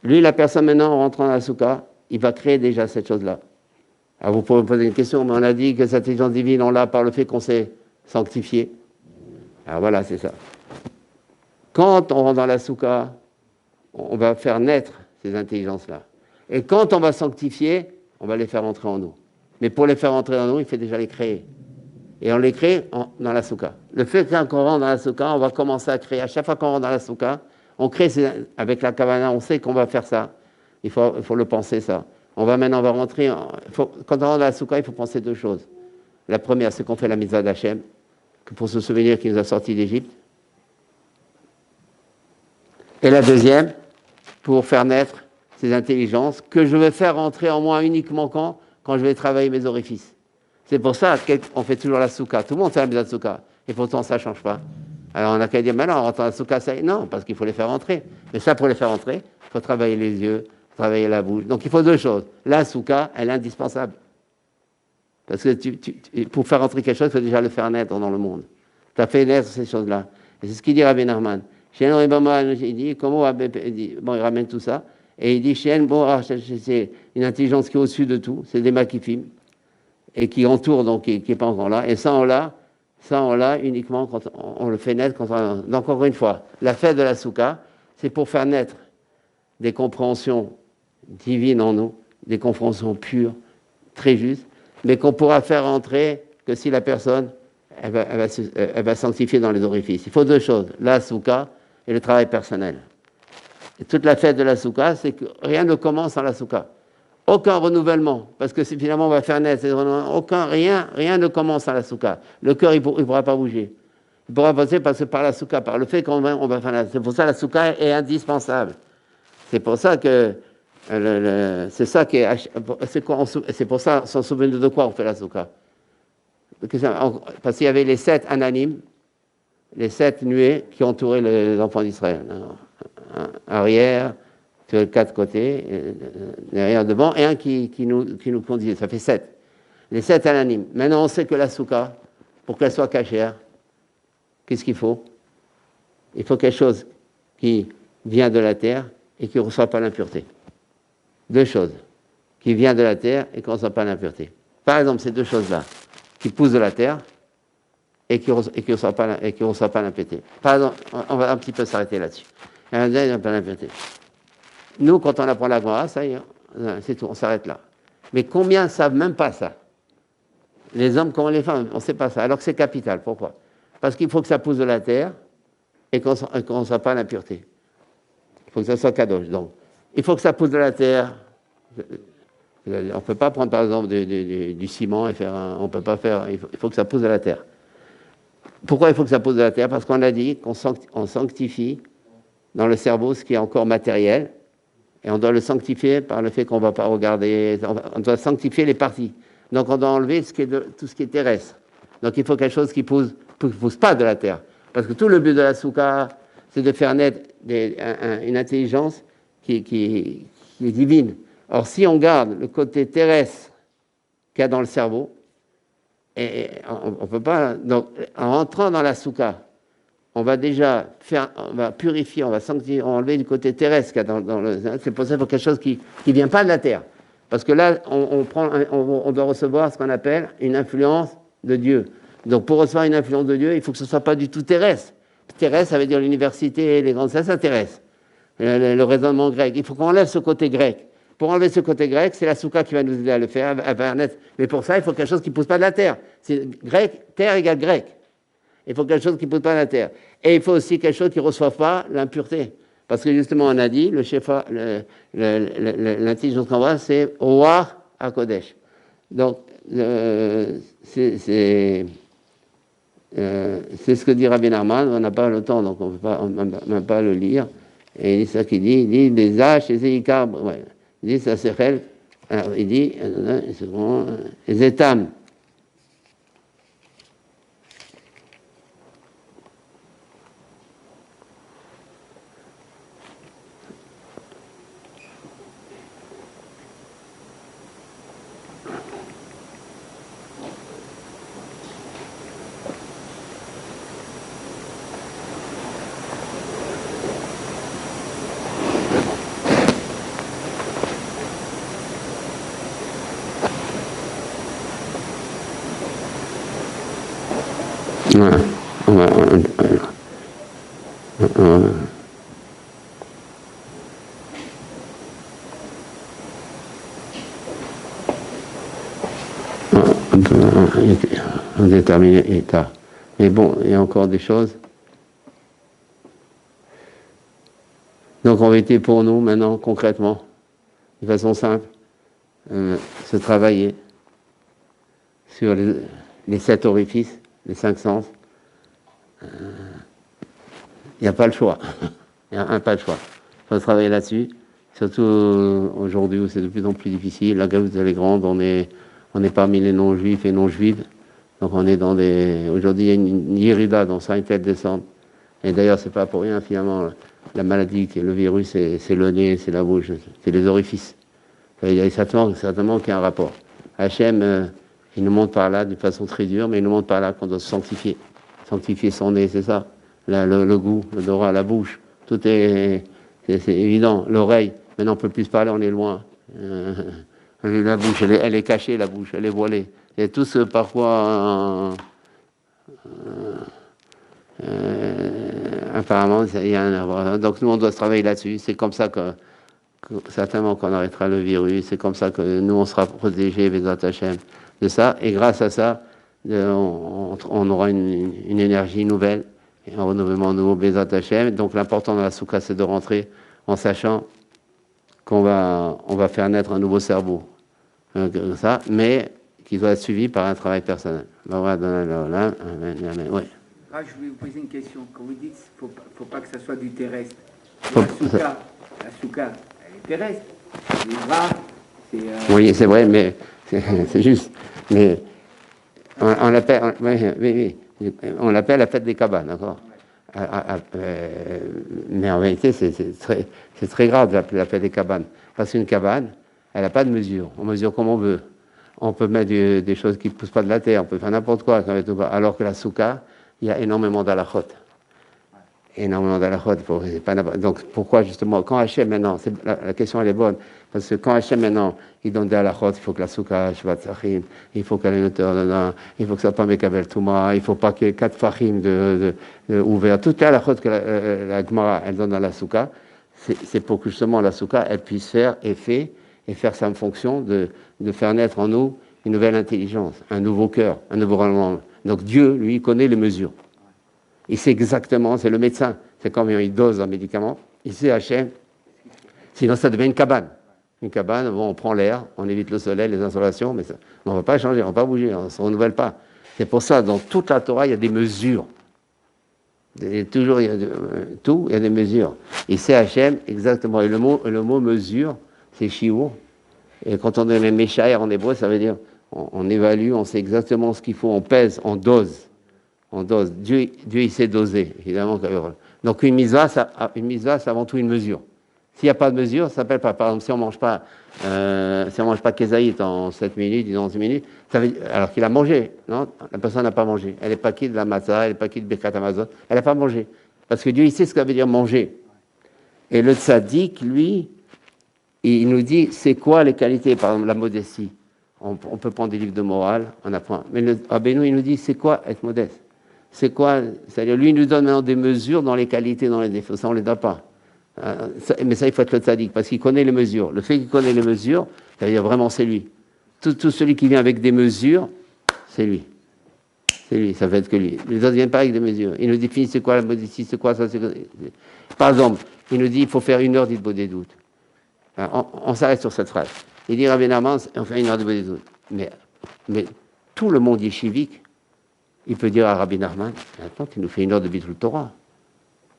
Lui, la personne maintenant, en rentrant dans la soukha, il va créer déjà cette chose-là. Alors vous pouvez me poser une question, mais on a dit que cette intelligence divine, on l'a par le fait qu'on s'est sanctifié. Alors voilà, c'est ça. Quand on rentre dans la soukha, on va faire naître ces intelligences-là. Et quand on va sanctifier, on va les faire entrer en nous. Mais pour les faire entrer en nous, il faut déjà les créer. Et on les crée dans la soukha. Le fait que quand on rentre dans la soukha, on va commencer à créer. À chaque fois qu'on rentre dans la soukha, on crée avec la kavana, on sait qu'on va faire ça. Il faut le penser, ça. On va rentrer. Quand on rentre dans la soukha, il faut penser deux choses. La première, c'est qu'on fait la mitzvah d'Hachem, que pour se souvenir qu'il nous a sortis d'Égypte. Et la deuxième, pour faire naître ces intelligences que je vais faire rentrer en moi uniquement quand je vais travailler mes orifices. C'est pour ça qu'on fait toujours la soukha. Tout le monde fait la mitzvah de soukha. Et pourtant, ça ne change pas. Alors, on a qu'à dire, mais non, en rentrant dans la soukha, ça... Non, parce qu'il faut les faire rentrer. Mais ça, pour les faire rentrer, il faut travailler les yeux, travailler la bouche. Donc, il faut deux choses. La soukha, elle est indispensable. Parce que pour faire rentrer quelque chose, il faut déjà le faire naître dans le monde. Tu as fait naître ces choses-là. Et c'est ce qu'il dit Rabbi Nachman. Il dit, bon, il ramène tout ça. Et il dit, c'est une intelligence qui est au-dessus de tout. C'est des makifim. Et qui entoure, donc qui n'est pas encore là. Et ça, on l'a uniquement quand on le fait naître. Donc, encore une fois, la fête de la soukha, c'est pour faire naître des compréhensions divines en nous, des compréhensions pures, très justes, mais qu'on pourra faire entrer que si la personne, elle va sanctifier dans les orifices. Il faut deux choses, la soukha et le travail personnel. Et toute la fête de la soukha, c'est que rien ne commence sans la soukha. Aucun renouvellement, parce que si finalement on va faire naître, rien ne commence à la soukha. Le cœur, il ne pourra pas bouger. Il pourra passer parce que par la soukha, par le fait qu'on va faire naître. C'est pour ça que la soukha est indispensable. C'est pour ça que c'est pour ça, sans souvenir de quoi on fait la soukha. Parce qu'il y avait les 7 ananim, les 7 nuées qui entouraient les enfants d'Israël. Arrière, sur les 4 côtés, derrière, devant, et un qui nous conduisait. Ça fait 7. Les 7 ananim. Maintenant, on sait que la soukha, pour qu'elle soit cachère, qu'est-ce qu'il faut? Il faut quelque chose qui vient de la terre et qui ne reçoit pas l'impureté. Deux choses. Qui vient de la terre et qui ne reçoit pas l'impureté. Par exemple, ces deux choses-là, qui poussent de la terre et qui ne reçoit pas l'impureté. Par exemple, on va un petit peu s'arrêter là-dessus. Il n'y a pas l'impureté. Nous, quand on apprend la Gemara, ça y est, c'est tout, on s'arrête là. Mais combien ne savent même pas ça? Les hommes comme les femmes, on ne sait pas ça, alors que c'est capital. Pourquoi? Parce qu'il faut que ça pousse de la terre et qu'on ne soit pas l'impureté. Il faut que ça soit kadosh. Donc, il faut que ça pousse de la terre. On ne peut pas prendre, par exemple, du ciment et faire on ne peut pas faire... Il faut que ça pousse de la terre. Pourquoi il faut que ça pousse de la terre? Parce qu'on a dit qu'on sanctifie dans le cerveau ce qui est encore matériel. Et on doit le sanctifier par le fait qu'on ne va pas regarder, on doit sanctifier les parties. Donc on doit enlever tout ce qui est terrestre. Donc il faut quelque chose qui ne pousse pas de la terre. Parce que tout le but de la soukha, c'est de faire naître une intelligence qui est divine. Or si on garde le côté terrestre qu'il y a dans le cerveau, et on ne peut pas... Donc en rentrant dans la soukha, on va déjà on va purifier, on va sanctifier, enlever du côté terrestre qu'il y a dans le... C'est pour ça qu'il faut quelque chose qui ne vient pas de la terre. Parce que là, on doit recevoir ce qu'on appelle une influence de Dieu. Donc pour recevoir une influence de Dieu, il faut que ce ne soit pas du tout terrestre. Terrestre, ça veut dire l'université, les grandes... Ça s'intéresse. Le raisonnement grec. Il faut qu'on enlève ce côté grec. Pour enlever ce côté grec, c'est la soukha qui va nous aider à le faire, à faire naître. Mais pour ça, il faut quelque chose qui ne pousse pas de la terre. C'est grec, terre égale grec. Il faut quelque chose qui ne pousse pas de la terre. Et il faut aussi quelque chose qui ne reçoive pas l'impureté. Parce que justement, on a dit, l'intelligence qu'on voit, c'est Ruach HaKodesh. Donc, c'est ce que dit Rabbi Nachman. On n'a pas le temps, donc on ne peut pas le lire. Et c'est ça qu'il dit. Il dit les H, les Ikar, ouais. Il dit ça c'est Chel. Alors, il dit les Etam. Voilà. On est terminé, il est tard. Mais bon, il y a encore des choses. Donc en vérité, pour nous, maintenant, concrètement, de façon simple, se travailler sur les 7 orifices, les 5 sens. Il n'y a pas le choix. Il n'y a pas le choix. Il faut travailler là-dessus. Surtout aujourd'hui où c'est de plus en plus difficile. La gauche, elle est grande. On est parmi les non-juifs et non-juives. Donc on est dans des... Aujourd'hui, il y a une yérida, donc ça, une telle descente. Et d'ailleurs, c'est pas pour rien, finalement, la maladie, le virus, c'est le nez, c'est la bouche, c'est les orifices. Il y a certainement qu'il y a un rapport. Hachem, il nous montre par là, d'une façon très dure, mais il nous montre par là qu'on doit se sanctifier. Sanctifier son nez, c'est ça. Le goût, l'odorat, la bouche, tout c'est évident. L'oreille, maintenant on ne peut plus se parler, on est loin. La bouche, elle est cachée, la bouche, elle est voilée. Et tout ce parfois, apparemment, il y a un... Donc nous, on doit se travailler là-dessus. C'est comme ça que certainement qu'on arrêtera le virus. C'est comme ça que nous, on sera protégés, Bézat Hachem, de ça. Et grâce à ça, on aura une énergie nouvelle, un renouvellement nouveau, Bézat Hachem. Donc l'important dans la soukha, c'est de rentrer en sachant qu'on va faire naître un nouveau cerveau. Ça, mais qui doit être suivi par un travail personnel. Ouais. Ah, je voulais vous poser une question. Quand vous dites qu'il ne faut pas que ça soit du terrestre, la soukha, elle est terrestre. Les bras, c'est... Oui, c'est vrai, mais c'est juste. Mais on l'appelle, on l'appelle la fête des cabanes, d'accord. Mais en vérité, c'est très grave d'appeler la fête des cabanes. Parce qu'une cabane, elle n'a pas de mesure. On mesure comme on veut. On peut mettre des choses qui ne poussent pas de la terre, on peut faire n'importe quoi. Alors que la soukha, il y a énormément d'halachot. Énormément d'halachot. Donc pourquoi justement, quand Hachem maintenant, la question elle est bonne, parce que quand Hachem maintenant, il donne des halachot, il faut que la soukha, il faut qu'elle ait une hauteur dedans, il faut que ça ne soit pas Mekabel Touma, il ne faut pas qu'il y ait 4 fachim ouverts. Toutes les halachot que la Gemara elle donne dans la soukha, c'est pour que justement la soukha, elle puisse faire effet et faire sa fonction de faire naître en nous une nouvelle intelligence, un nouveau cœur, un nouveau rendement. Donc Dieu, lui, il connaît les mesures. Il sait exactement, c'est le médecin, c'est comme il dose un médicament, il sait Hachem, sinon ça devient une cabane. Une cabane, bon, on prend l'air, on évite le soleil, les insolations, mais on ne va pas changer, on ne va pas bouger, on ne se renouvelle pas. C'est pour ça, dans toute la Torah, il y a des mesures. Toujours, il y a des mesures. Il sait Hachem exactement, et le mot mesure, c'est shiur. Et quand on est Meshaer en hébreu, ça veut dire on évalue, on sait exactement ce qu'il faut, on pèse, on dose. On dose. Dieu, il sait doser, évidemment. Donc une mitzvah, c'est avant tout une mesure. S'il n'y a pas de mesure, ça s'appelle pas. Par exemple, si on mange pas kézaït en 7 minutes, en 11 minutes, alors qu'il a mangé. Non, la personne n'a pas mangé. Elle n'est pas quitte de la matzah, elle n'est pas quitte de Birkat Hamazon, elle n'a pas mangé. Parce que Dieu, il sait ce que ça veut dire manger. Et le tzaddik, lui, il nous dit, c'est quoi les qualités, par exemple, la modestie. On peut prendre des livres de morale, on apprend. Mais le Rabbeinu, il nous dit, c'est quoi être modeste? C'est quoi? C'est-à-dire, lui, il nous donne maintenant des mesures dans les qualités, dans les défauts. Ça, on ne les donne pas. Mais ça, il faut être le tzaddik, parce qu'il connaît les mesures. Le fait qu'il connaît les mesures, ça veut dire vraiment, c'est lui. Tout celui qui vient avec des mesures, c'est lui. C'est lui, ça fait être que lui. Les autres ne viennent pas avec des mesures. Il nous définit c'est quoi la modestie, c'est quoi ça. Par exemple, il nous dit, il faut faire 1 heure d'Hitbod des doutes. On s'arrête sur cette phrase. Il dit, Rabbi Nachman, on fait 1 heure d'Hitbod des doutes. Mais tout le monde yeshivique, il peut dire à Rabbi Nachman, attends, tu nous fais 1 heure de Bitul Torah.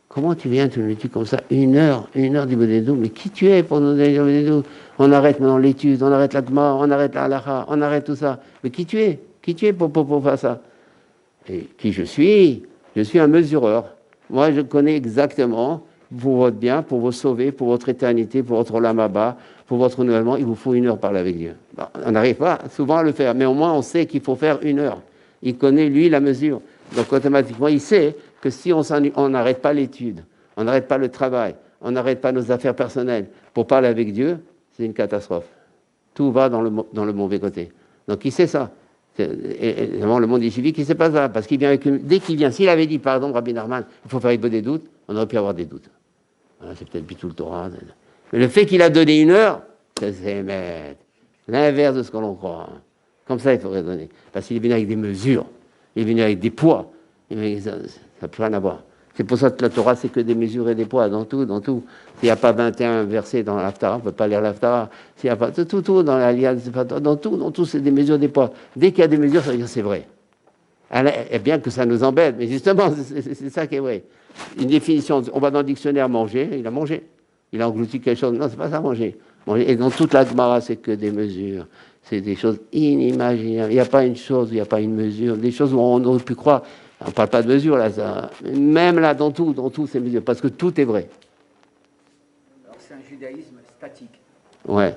Comment tu viens, tu nous dis comme ça, 1 heure d'Hitbod des doutes, mais qui tu es pour nous donner des doutes? On arrête maintenant l'étude, on arrête la Gemara, on arrête la halakha, on arrête tout ça. Mais qui tu es? Qui tu es pour faire ça? Et qui je suis? Je suis un mesureur. Moi, je connais exactement, pour votre bien, pour vous sauver, pour votre éternité, pour votre olam haba, pour votre renouvellement, il vous faut 1 heure parler avec Dieu. Bon, on n'arrive pas souvent à le faire, mais au moins on sait qu'il faut faire 1 heure. Il connaît, lui, la mesure. Donc automatiquement, il sait que si on n'arrête pas l'étude, on n'arrête pas le travail, on n'arrête pas nos affaires personnelles pour parler avec Dieu, c'est une catastrophe. Tout va dans le mauvais côté. Donc il sait ça. Et vraiment, le monde civique, il ne sait pas ça, parce qu'il vient dès qu'il vient, s'il avait dit, pardon, Rabbi Nachman, il faut faire des doutes, on aurait pu avoir des doutes. Voilà, c'est peut-être tout le Torah. Mais le fait qu'il a donné 1 heure, c'est l'inverse de ce que l'on croit. Hein. Comme ça, il faut raisonner. Parce qu'il est venu avec des mesures, il est venu avec des poids. Ça n'a plus rien à voir. C'est pour ça que la Torah, c'est que des mesures et des poids, dans tout, dans tout. S'il n'y a pas 21 versets dans l'Haftara, on ne peut pas lire l'Haftara. S'il n'y a pas tout dans l'Alliance, dans tout, c'est des mesures et des poids. Dès qu'il y a des mesures, ça veut dire que c'est vrai. Et bien que ça nous embête, mais justement, c'est ça qui est vrai. Une définition, on va dans le dictionnaire manger, il a mangé. Il a englouti quelque chose. Non, c'est pas ça, manger. Et dans toute la Gemara, c'est que des mesures. C'est des choses inimaginables. Il n'y a pas une chose, il n'y a pas une mesure. Des choses où on aurait pu croire. On ne parle pas de mesure, là. Ça. Même là, dans tout, ces mesures. Parce que tout est vrai. Alors, c'est un judaïsme statique. Ouais.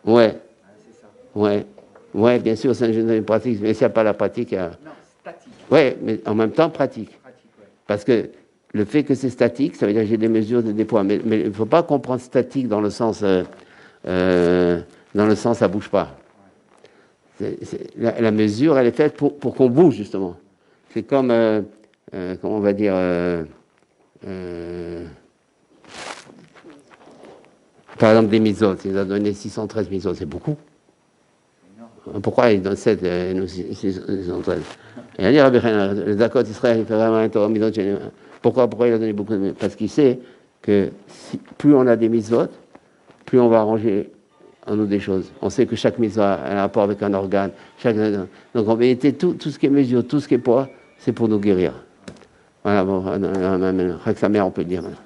Ouais. Ah, c'est ça. Ouais. Ouais, bien sûr, c'est un judaïsme pratique. Mais s'il n'y a pas la pratique. Non, statique. Ouais, mais en même temps, pratique. Ouais. Parce que le fait que c'est statique, ça veut dire que j'ai des mesures, des poids. Mais il ne faut pas comprendre statique dans le sens ça ne bouge pas. La mesure, elle est faite pour qu'on bouge, justement. C'est comme, comment on va dire, par exemple, des misotes. Il a donné 613 misotes, c'est beaucoup. Pourquoi il donne 7 et nous 613? Il a dit, le Dakot Israël, il fait vraiment un Torah mitzvot. Pourquoi il a donné beaucoup de... Parce qu'il sait que plus on a des mitzvot, plus on va arranger en nous des choses. On sait que chaque mitzvot a un rapport avec un organe. Donc en vérité, tout ce qui est mesure, tout ce qui est poids, c'est pour nous guérir. Voilà, bon, avec sa mère, on peut le dire maintenant.